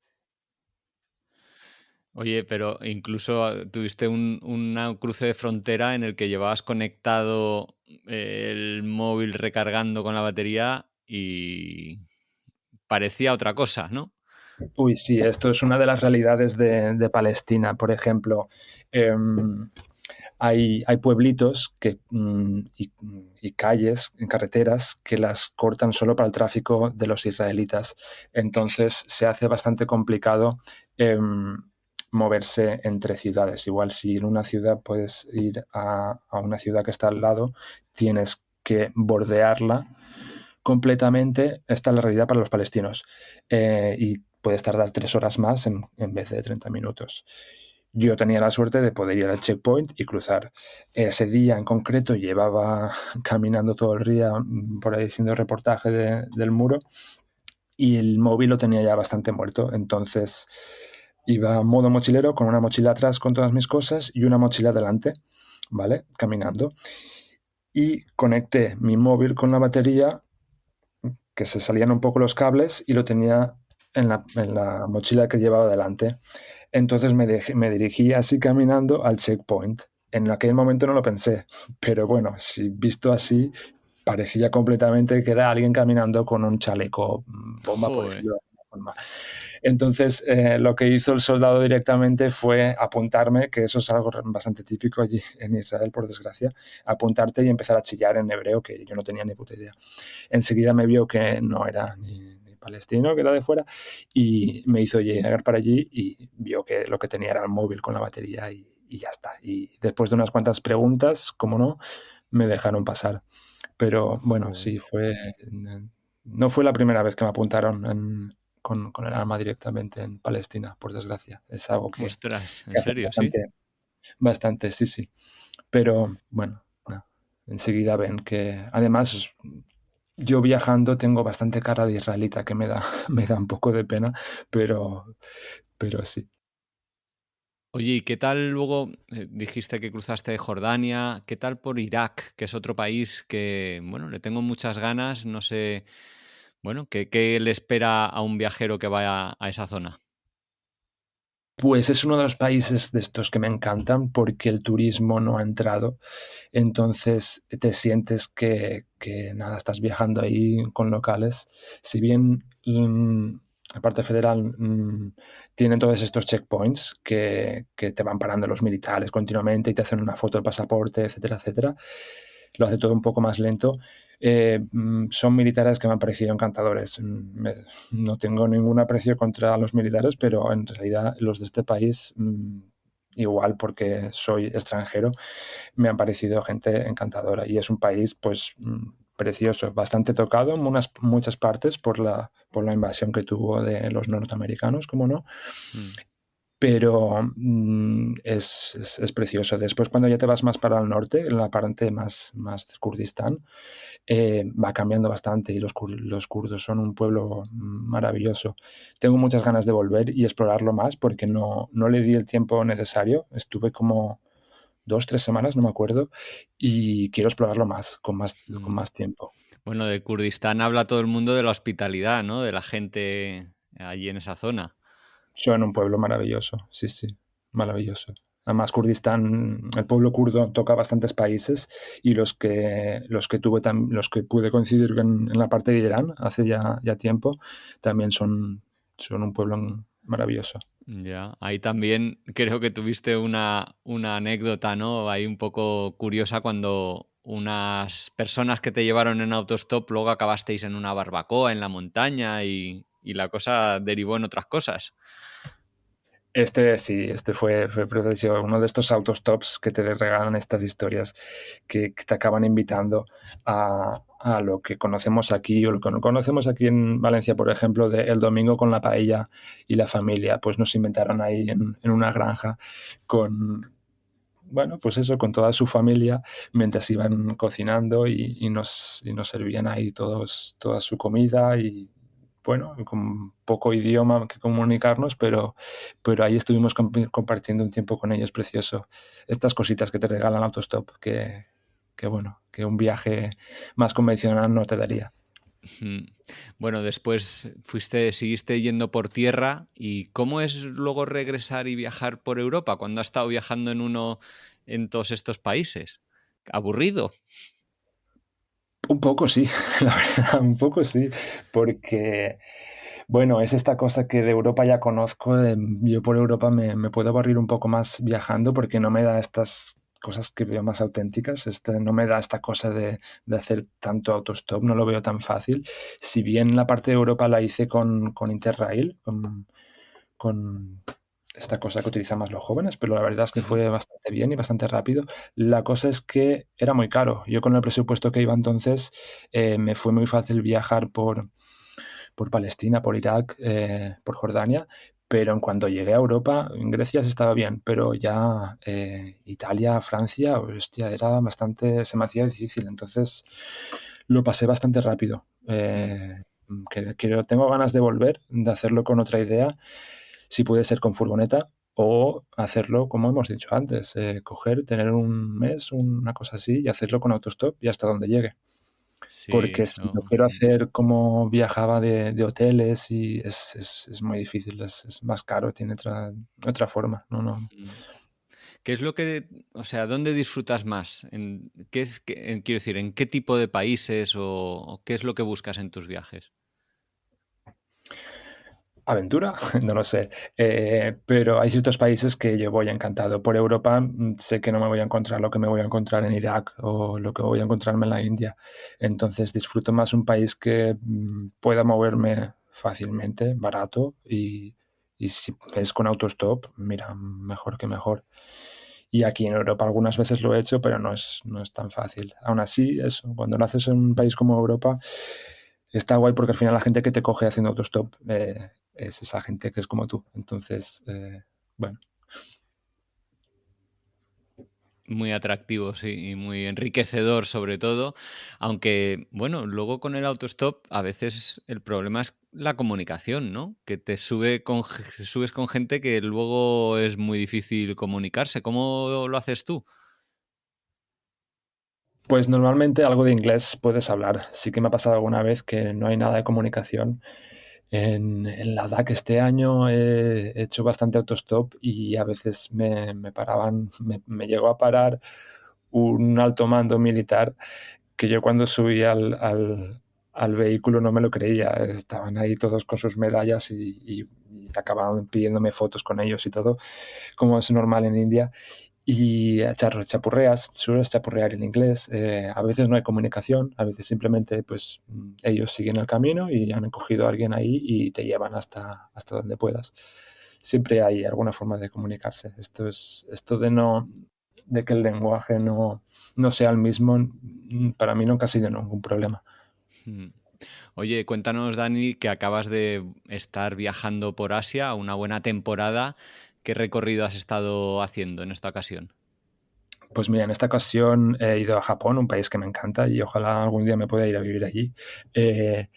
Oye, pero incluso tuviste una cruce de frontera en el que llevabas conectado el móvil recargando con la batería y parecía otra cosa, ¿no? Uy, sí, esto es una de las realidades de Palestina. Por ejemplo, hay pueblitos y calles en carreteras que las cortan solo para el tráfico de los israelitas. Entonces se hace bastante complicado moverse entre ciudades. Igual si en una ciudad puedes ir a una ciudad que está al lado, tienes que bordearla completamente. Esta es la realidad para los palestinos. Y puedes tardar 3 horas más en vez de 30 minutos. Yo tenía la suerte de poder ir al checkpoint y cruzar. Ese día en concreto llevaba caminando todo el día por ahí haciendo reportaje del muro y el móvil lo tenía ya bastante muerto. Entonces iba en modo mochilero con una mochila atrás con todas mis cosas y una mochila delante, ¿vale? Caminando. Y conecté mi móvil con la batería, que se salían un poco los cables y lo tenía en la mochila que llevaba delante. Entonces me dirigí así caminando al checkpoint. En aquel momento no lo pensé, pero bueno, si visto así, parecía completamente que era alguien caminando con un chaleco bomba, por Joder. decirlo de alguna forma. Entonces, lo que hizo el soldado directamente fue apuntarme, que eso es algo bastante típico allí en Israel, por desgracia, apuntarte y empezar a chillar en hebreo, que yo no tenía ni puta idea. Enseguida me vio que no era ni palestino, que era de fuera, y me hizo llegar para allí y vio que lo que tenía era el móvil con la batería y ya está. Y después de unas cuantas preguntas, como no, me dejaron pasar. Pero bueno, Joder. sí, no fue la primera vez que me apuntaron con el arma directamente en Palestina, por desgracia. Es algo Ostras, ¿en que hacen serio? Sí. bastante, sí, sí. Pero bueno, no, enseguida ven que además Yo viajando tengo bastante cara de israelita que me da un poco de pena, pero, pero sí. Oye, ¿y qué tal luego? Dijiste que cruzaste Jordania, ¿qué tal por Irak, que es otro país que, bueno, le tengo muchas ganas, no sé, bueno, qué le espera a un viajero que vaya a esa zona? Pues es uno de los países de estos que me encantan porque el turismo no ha entrado. Entonces te sientes que nada, estás viajando ahí con locales. Si bien la parte federal tiene todos estos checkpoints que te van parando los militares continuamente y te hacen una foto del pasaporte, etcétera, etcétera, lo hace todo un poco más lento. Son militares que me han parecido encantadores. No tengo ningún aprecio contra los militares, pero en realidad los de este país, igual porque soy extranjero, me han parecido gente encantadora y es un país pues precioso, bastante tocado en muchas partes por la invasión que tuvo de los norteamericanos, como no, Mm. pero es precioso. Después cuando ya te vas más para el norte, en la parte más de Kurdistán, va cambiando bastante y los kurdos son un pueblo maravilloso. Tengo muchas ganas de volver y explorarlo más porque no le di el tiempo necesario. Estuve como 2, 3 semanas, no me acuerdo, y quiero explorarlo más, con Mm. más tiempo. Bueno, de Kurdistán habla todo el mundo de la hospitalidad, ¿no? De la gente allí en esa zona. Son un pueblo maravilloso, sí, sí, maravilloso. Además, Kurdistán, el pueblo kurdo toca bastantes países y los que pude coincidir en la parte de Irán hace ya tiempo, también son un pueblo maravilloso. Ya, ahí también creo que tuviste una anécdota, ¿no? Ahí un poco curiosa cuando unas personas que te llevaron en autostop luego acabasteis en una barbacoa en la montaña y la cosa derivó en otras cosas. Este sí, fue precioso. Uno de estos autostops que te regalan estas historias que te acaban invitando a lo que conocemos aquí o lo que no conocemos aquí en Valencia, por ejemplo, de el domingo con la paella y la familia. Pues nos inventaron ahí en una granja con, bueno, pues eso, con toda su familia, mientras iban cocinando y nos servían ahí toda su comida y, bueno, con poco idioma que comunicarnos, pero ahí estuvimos compartiendo un tiempo con ellos precioso. Estas cositas que te regalan Autostop, que bueno, que un viaje más convencional no te daría. Mm. Bueno, después seguiste yendo por tierra. ¿Y cómo es luego regresar y viajar por Europa cuando has estado viajando en todos estos países? ¿Aburrido? Un poco sí, la verdad, un poco sí, porque, bueno, es esta cosa que de Europa ya conozco, yo por Europa me puedo aburrir un poco más viajando porque no me da estas cosas que veo más auténticas, no me da esta cosa de hacer tanto autostop, no lo veo tan fácil. Si bien la parte de Europa la hice con Interrail, con esta cosa que utilizan más los jóvenes, pero la verdad es que Ujú. fue bastante bien y bastante rápido. La cosa es que era muy caro. Yo con el presupuesto que iba entonces me fue muy fácil viajar por Palestina, por Irak, por Jordania, pero en cuanto llegué a Europa, en Grecia sí estaba bien, pero ya Italia, Francia, hostia, se me hacía difícil, entonces lo pasé bastante rápido. Mm. Tengo ganas de volver, de hacerlo con otra idea, si puede ser con furgoneta o hacerlo como hemos dicho antes, coger, tener un mes, una cosa así y hacerlo con autostop y hasta donde llegue. Sí, Porque si lo eso. quiero hacer como viajaba de hoteles y es muy difícil, es más caro, tiene otra forma. No, no. Mm. ¿Qué es lo que, o sea, dónde disfrutas más? Quiero decir, ¿en qué tipo de países o qué es lo que buscas en tus viajes? ¿Aventura? No lo sé. Pero hay ciertos países que yo voy encantado. Por Europa sé que no me voy a encontrar lo que me voy a encontrar en Irak o lo que voy a encontrarme en la India. Entonces disfruto más un país que pueda moverme fácilmente, barato y si es con autostop, mira, mejor que mejor. Y aquí en Europa algunas veces lo he hecho, pero no es tan fácil. Aún así, eso, cuando naces en un país como Europa, está guay porque al final la gente que te coge haciendo autostop es esa gente que es como tú. Entonces, bueno, Muy atractivo, sí, y muy enriquecedor sobre todo, aunque bueno, luego con el autostop a veces el problema es la comunicación, ¿no? Que subes con gente que luego es muy difícil comunicarse. ¿Cómo lo haces tú? Pues normalmente algo de inglés puedes hablar. Sí que me ha pasado alguna vez que no hay nada de comunicación. En la DAC este año he hecho bastante autostop y a veces me paraban, me llegó a parar un alto mando militar que yo cuando subí al vehículo no me lo creía. Estaban ahí todos con sus medallas y acababan pidiéndome fotos con ellos y todo, como es normal en India. Y sueles chapurrear en inglés. A veces no hay comunicación, a veces simplemente pues ellos siguen el camino y han cogido a alguien ahí y te llevan hasta donde puedas. Siempre hay alguna forma de comunicarse. Esto de que el lenguaje no sea el mismo, para mí nunca ha sido ningún problema. Mm. Oye, cuéntanos, Dani, que acabas de estar viajando por Asia, una buena temporada. ¿Qué recorrido has estado haciendo en esta ocasión? Pues mira, en esta ocasión he ido a Japón, un país que me encanta y ojalá algún día me pueda ir a vivir allí. Eh,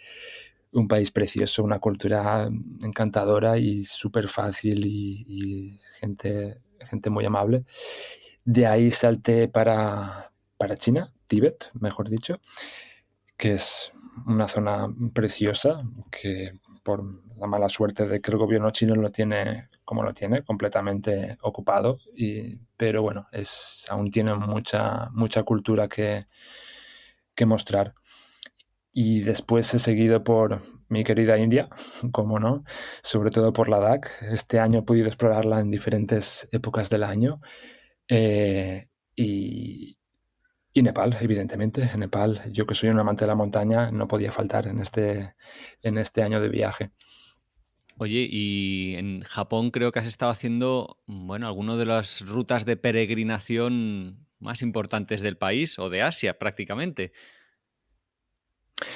un país precioso, una cultura encantadora y súper fácil y gente muy amable. De ahí salté para China, Tíbet, mejor dicho, que es una zona preciosa que por la mala suerte de que el gobierno chino lo tiene como lo tiene, completamente ocupado, pero bueno, aún tiene mucha cultura que mostrar. Y después he seguido por mi querida India, como no, sobre todo por Ladakh. Este año he podido explorarla en diferentes épocas del año. eh, y, y Nepal, evidentemente. En Nepal, yo que soy un amante de la montaña, no podía faltar en este año de viaje. Oye, y en Japón creo que has estado haciendo, bueno, algunas de las rutas de peregrinación más importantes del país o de Asia prácticamente.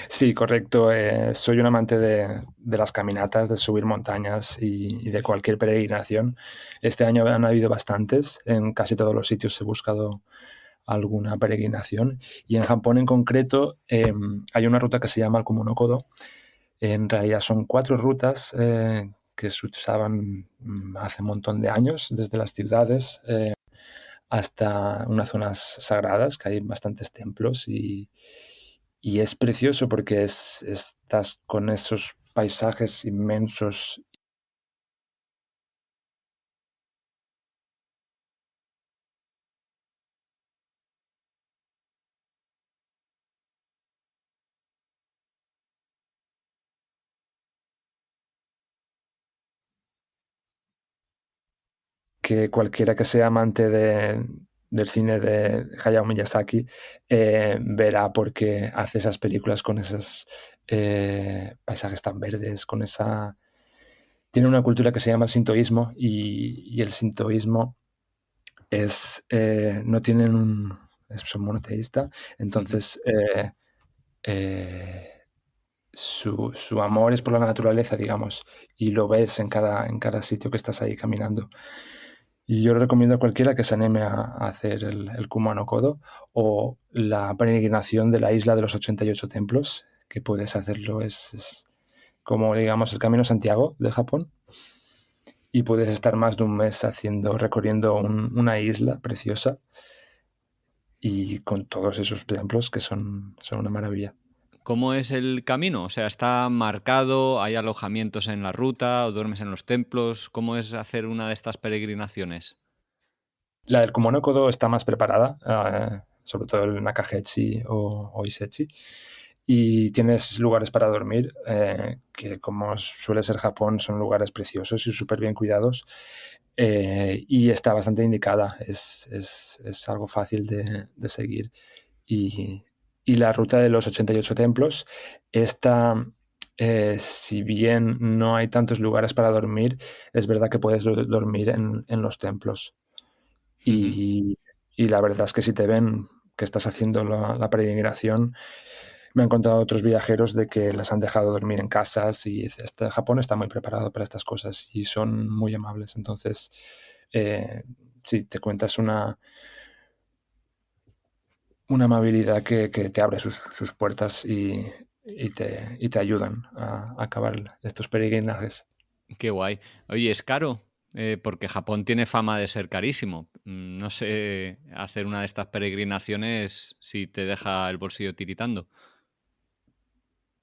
Sí, correcto. Soy un amante de las caminatas, de subir montañas y de cualquier peregrinación. Este año han habido bastantes. En casi todos los sitios he buscado alguna peregrinación. Y en Japón en concreto hay una ruta que se llama el Kumano-Kodo. En realidad son 4 rutas que se usaban hace un montón de años, desde las ciudades hasta unas zonas sagradas, que hay bastantes templos y es precioso porque estás con esos paisajes inmensos que cualquiera que sea amante del cine de Hayao Miyazaki verá porque hace esas películas con esos paisajes tan verdes, con esa... Tiene una cultura que se llama el sintoísmo y el sintoísmo no tienen son monoteísta, Ujú. entonces eh, su amor es por la naturaleza, digamos, y lo ves en cada sitio que estás ahí caminando. Y yo le recomiendo a cualquiera que se anime a hacer el Kumano Kodo o la peregrinación de la isla de los 88 templos, que puedes hacerlo, es como, digamos, el Camino a Santiago de Japón, y puedes estar más de un mes recorriendo una isla preciosa y con todos esos templos que son una maravilla. ¿Cómo es el camino? O sea, ¿está marcado? ¿Hay alojamientos en la ruta? ¿O duermes en los templos? ¿Cómo es hacer una de estas peregrinaciones? La del Kumano Kodo está más preparada, sobre todo el Nakahetsu o Isetsu, y tienes lugares para dormir, que como suele ser Japón, son lugares preciosos y súper bien cuidados, y está bastante indicada, es algo fácil de seguir. Y, y la ruta de los 88 templos, esta, si bien no hay tantos lugares para dormir, es verdad que puedes dormir en los templos. Ujú. Y, y la verdad es que si te ven que estás haciendo la peregrinación, me han contado otros viajeros de que les han dejado dormir en casas y Japón está muy preparado para estas cosas y son muy amables. Entonces, eh, sí, te cuentas una amabilidad que te abre sus puertas y te ayudan a acabar estos peregrinajes. Qué guay. Oye, ¿es caro? Porque Japón tiene fama de ser carísimo. No sé hacer una de estas peregrinaciones si te deja el bolsillo tiritando.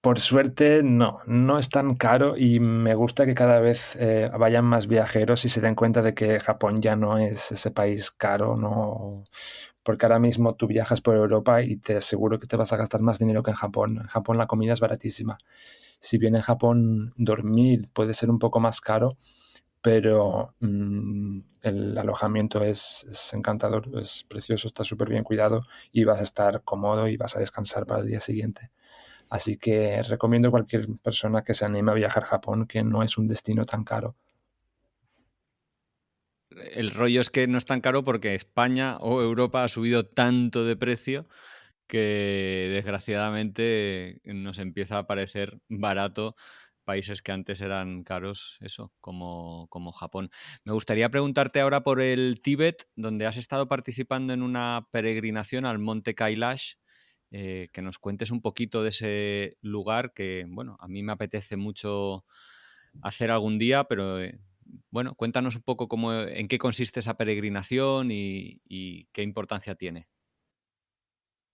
Por suerte, no es tan caro y me gusta que cada vez vayan más viajeros y se den cuenta de que Japón ya no es ese país caro, no, porque ahora mismo tú viajas por Europa y te aseguro que te vas a gastar más dinero que en Japón. En Japón la comida es baratísima. Si bien en Japón dormir puede ser un poco más caro, pero el alojamiento es encantador, es precioso, está súper bien cuidado y vas a estar cómodo y vas a descansar para el día siguiente. Así que recomiendo a cualquier persona que se anime a viajar a Japón, que no es un destino tan caro. El rollo es que no es tan caro porque España o Europa ha subido tanto de precio que desgraciadamente nos empieza a parecer barato países que antes eran caros, eso, como Japón. Me gustaría preguntarte ahora por el Tíbet, donde has estado participando en una peregrinación al Monte Kailash, que nos cuentes un poquito de ese lugar que, bueno, a mí me apetece mucho hacer algún día, pero bueno, cuéntanos un poco en qué consiste esa peregrinación y qué importancia tiene.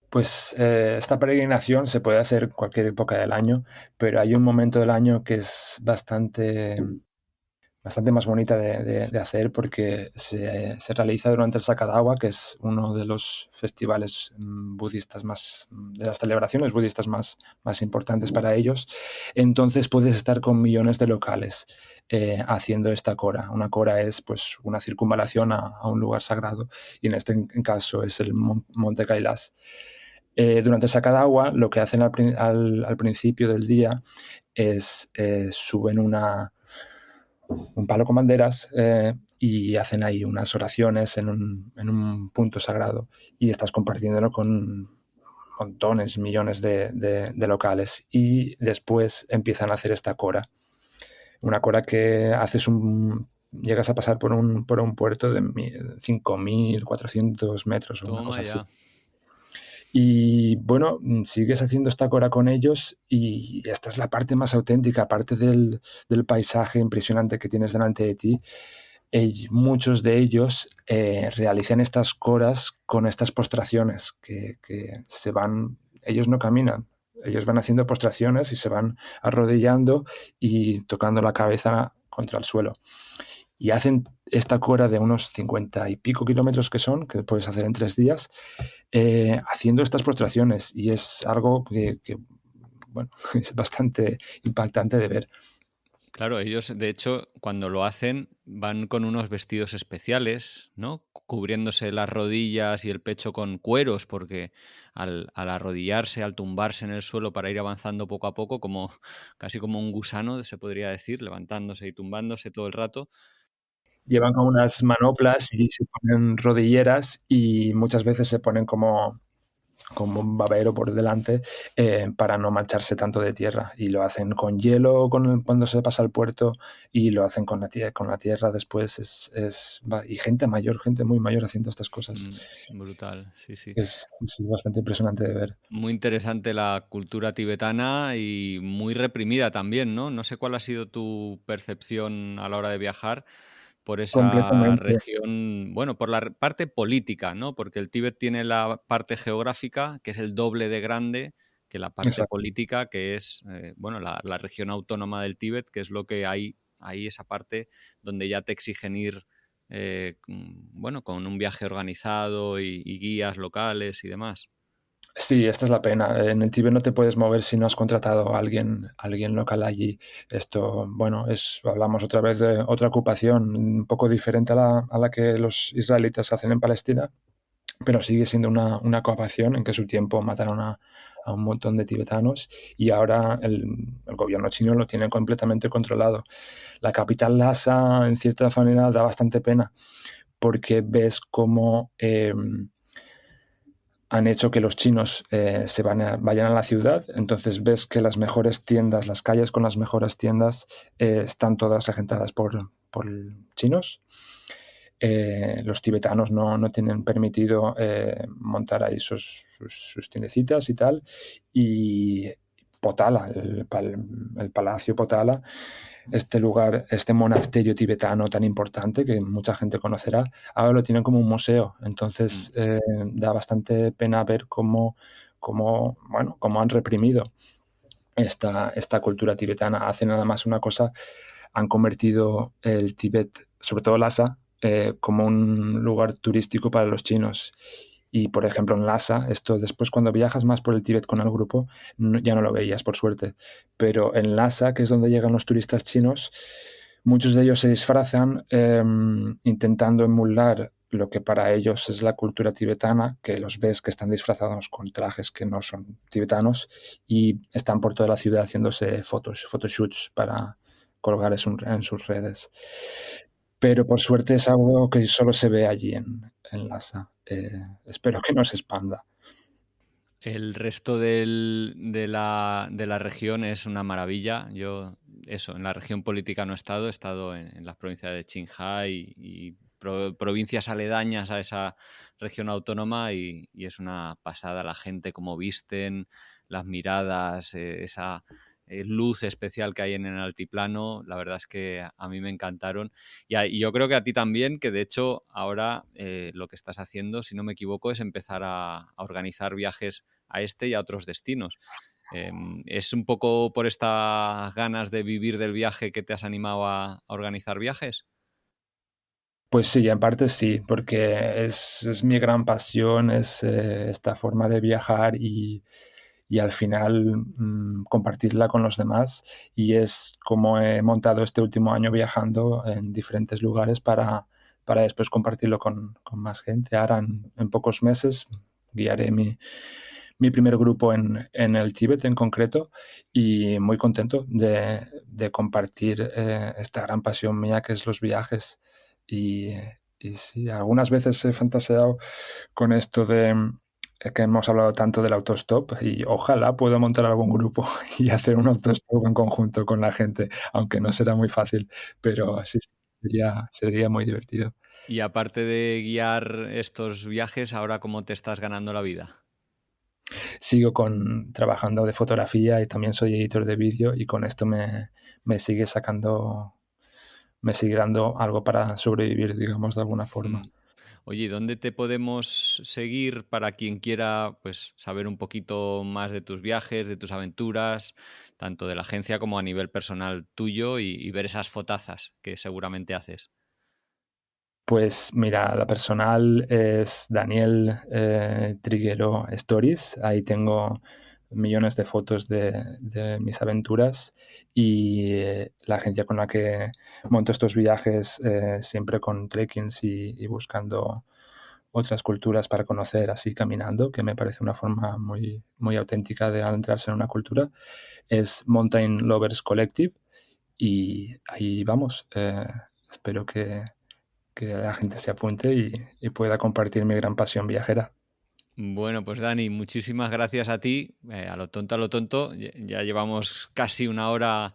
Pues esta peregrinación se puede hacer en cualquier época del año, pero hay un momento del año que es bastante más bonita de hacer porque se realiza durante el Sakadawa, que es uno de los festivales budistas de las celebraciones budistas más importantes para ellos. Entonces puedes estar con millones de locales haciendo esta kora. Una kora es pues una circunvalación a un lugar sagrado y en este caso es el Monte Kailas. Durante el Sakadawa lo que hacen al principio del día es suben un palo con banderas y hacen ahí unas oraciones en un punto sagrado y estás compartiéndolo con montones, millones de locales y después empiezan a hacer esta cora. Una cora que llegas a pasar por un puerto de 5.400 metros o una cosa Toma así. ya. Y bueno, sigues haciendo esta cora con ellos y esta es la parte más auténtica, aparte del paisaje impresionante que tienes delante de ti. Muchos de ellos realizan estas coras con estas postraciones que se van, ellos no caminan, ellos van haciendo postraciones y se van arrodillando y tocando la cabeza contra el suelo. Y hacen esta cora de unos 50 y pico kilómetros que puedes hacer en 3 días, haciendo estas postraciones y es algo bueno, es bastante impactante de ver. Claro, ellos de hecho cuando lo hacen van con unos vestidos especiales, ¿no? Cubriéndose las rodillas y el pecho con cueros, porque al arrodillarse, al tumbarse en el suelo para ir avanzando poco a poco, como casi como un gusano, se podría decir, levantándose y tumbándose todo el rato. Llevan como unas manoplas y se ponen rodilleras y muchas veces se ponen como un babero por delante para no mancharse tanto de tierra. Y lo hacen con hielo cuando se pasa al puerto y lo hacen con la tierra después. Y gente muy mayor haciendo estas cosas. Brutal, sí, sí. Es bastante impresionante de ver. Muy interesante la cultura tibetana y muy reprimida también, ¿no? No sé cuál ha sido tu percepción a la hora de viajar por esa Completamente. región, bueno, por la parte política, ¿no? Porque el Tíbet tiene la parte geográfica, que es el doble de grande que la parte Exacto. política, que es, bueno, la región autónoma del Tíbet, que es lo que hay ahí, esa parte donde ya te exigen ir, bueno, con un viaje organizado y guías locales y demás. Sí, esta es la pena. En el Tíbet no te puedes mover si no has contratado a alguien local allí. Esto, bueno, hablamos otra vez de otra ocupación un poco diferente a la que los israelitas hacen en Palestina, pero sigue siendo una ocupación en que en su tiempo mataron a un montón de tibetanos y ahora el gobierno chino lo tiene completamente controlado. La capital Lhasa, en cierta manera, da bastante pena porque ves cómo han hecho que los chinos vayan a la ciudad, entonces ves que las mejores tiendas, las calles con las mejores tiendas están todas regentadas por chinos los tibetanos no tienen permitido montar ahí sus tiendecitas y tal. Y Potala, el Palacio Potala, este lugar, este monasterio tibetano tan importante que mucha gente conocerá, ahora lo tienen como un museo. Entonces da bastante pena ver cómo han reprimido esta cultura tibetana. Hace nada más una cosa, han convertido el Tíbet, sobre todo Lhasa, como un lugar turístico para los chinos. Y, por ejemplo, en Lhasa, esto después cuando viajas más por el Tíbet con el grupo, ya no lo veías, por suerte. Pero en Lhasa, que es donde llegan los turistas chinos, muchos de ellos se disfrazan intentando emular lo que para ellos es la cultura tibetana, que los ves que están disfrazados con trajes que no son tibetanos y están por toda la ciudad haciéndose photoshoots para colgar en sus redes. Pero por suerte es algo que solo se ve allí en Lhasa. Espero que no se expanda. El resto de la región es una maravilla. Yo, en la región política no he estado en las provincias de Qinghai y provincias aledañas a esa región autónoma y es una pasada la gente, cómo visten, las miradas, esa luz especial que hay en el altiplano. La verdad es que a mí me encantaron y yo creo que a ti también, que de hecho ahora lo que estás haciendo, si no me equivoco, es empezar a organizar viajes a este y a otros destinos. ¿Es un poco por estas ganas de vivir del viaje que te has animado a organizar viajes? Pues sí, en parte sí, porque es mi gran pasión, es esta forma de viajar y al final compartirla con los demás. Y es como he montado este último año viajando en diferentes lugares para después compartirlo con más gente. Ahora en pocos meses guiaré mi primer grupo en el Tíbet en concreto y muy contento de compartir esta gran pasión mía que es los viajes. Y, y sí, algunas veces he fantaseado con esto de que hemos hablado tanto del autostop y ojalá pueda montar algún grupo y hacer un autostop en conjunto con la gente, aunque no será muy fácil, pero sí, sería muy divertido. Y aparte de guiar estos viajes, ¿ahora cómo te estás ganando la vida? Sigo trabajando de fotografía y también soy editor de vídeo y con esto me sigue dando algo para sobrevivir, digamos, de alguna forma. Oye, ¿dónde te podemos seguir para quien quiera pues, saber un poquito más de tus viajes, de tus aventuras, tanto de la agencia como a nivel personal tuyo y ver esas fotazas que seguramente haces? Pues mira, la personal es Daniel Triguero Stories. Ahí tengo millones de fotos de mis aventuras y la agencia con la que monto estos viajes siempre con trekkings y buscando otras culturas para conocer así caminando, que me parece una forma muy, muy auténtica de adentrarse en una cultura. Es Mountain Lovers Collective y ahí vamos. Espero que la gente se apunte y pueda compartir mi gran pasión viajera. Bueno, pues Dani, muchísimas gracias a ti. A lo tonto, ya llevamos casi una hora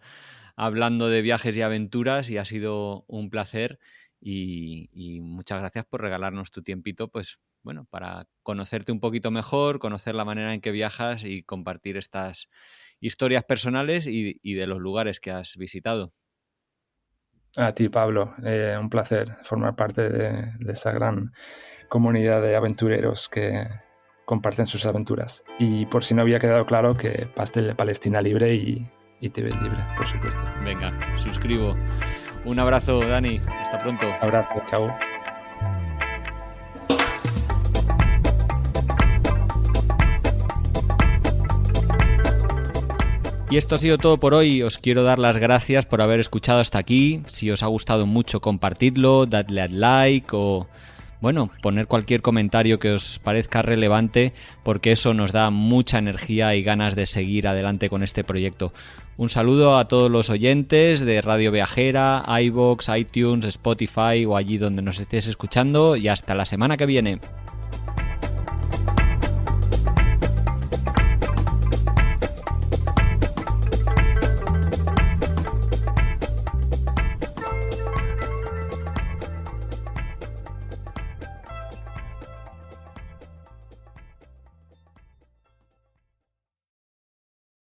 hablando de viajes y aventuras y ha sido un placer y muchas gracias por regalarnos tu tiempito, pues bueno, para conocerte un poquito mejor, conocer la manera en que viajas y compartir estas historias personales y de los lugares que has visitado. A ti, Pablo, un placer formar parte de esa gran comunidad de aventureros que comparten sus aventuras. Y por si no había quedado claro, que pastel Palestina libre y Tíbet libre, por supuesto. Venga, suscribo. Un abrazo, Dani. Hasta pronto. Abrazo, chao. Y esto ha sido todo por hoy. Os quiero dar las gracias por haber escuchado hasta aquí. Si os ha gustado mucho, compartidlo, dadle al like o, bueno, poner cualquier comentario que os parezca relevante, porque eso nos da mucha energía y ganas de seguir adelante con este proyecto. Un saludo a todos los oyentes de Radio Viajera, iVoox, iTunes, Spotify o allí donde nos estéis escuchando y hasta la semana que viene.